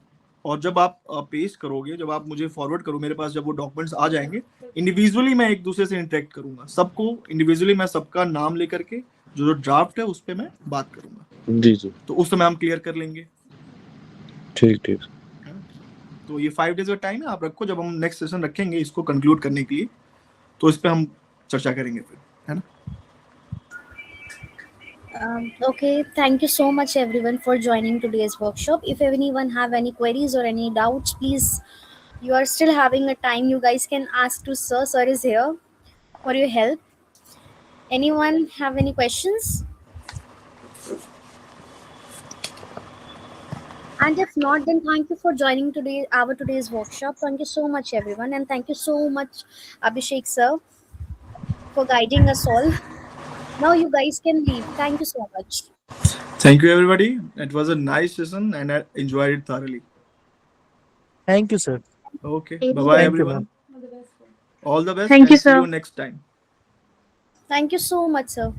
और जब आप पेश करोगे, जब आप मुझे फॉरवर्ड करो मेरे पास, जब वो डॉक्यूमेंट्स आ जाएंगे, इंडिविजुअली मैं एक दूसरे से इंटरेक्ट करूंगा, सबको इंडिविजुअली मैं सबका नाम लेकर के जो ड्राफ्ट है उस पर मैं बात करूंगा। जी तो उस समय हम क्लियर कर लेंगे। ठीक। तो ये 5 डेज का टाइम है, आप रखो। जब हम नेक्स्ट सेशन रखेंगे इसको कंक्लूड करने के लिए, तो इस पे हम चर्चा करेंगे फिर, है ना? Okay, thank you so much everyone for joining today's workshop. If anyone have any queries or any doubts, please, you are still having a time, you guys can ask to sir. Sir is here for your help. Anyone have any questions? And if not, then thank you for joining today's workshop. Thank you so much everyone, and thank you so much Abhishek sir for guiding us all. Now you guys can leave. Thank you so much. Thank you everybody. It was a nice session and I enjoyed it thoroughly. Thank you sir. Okay, bye bye everyone. All the best. Thank you, and see sir. you next time. Thank you so much, sir.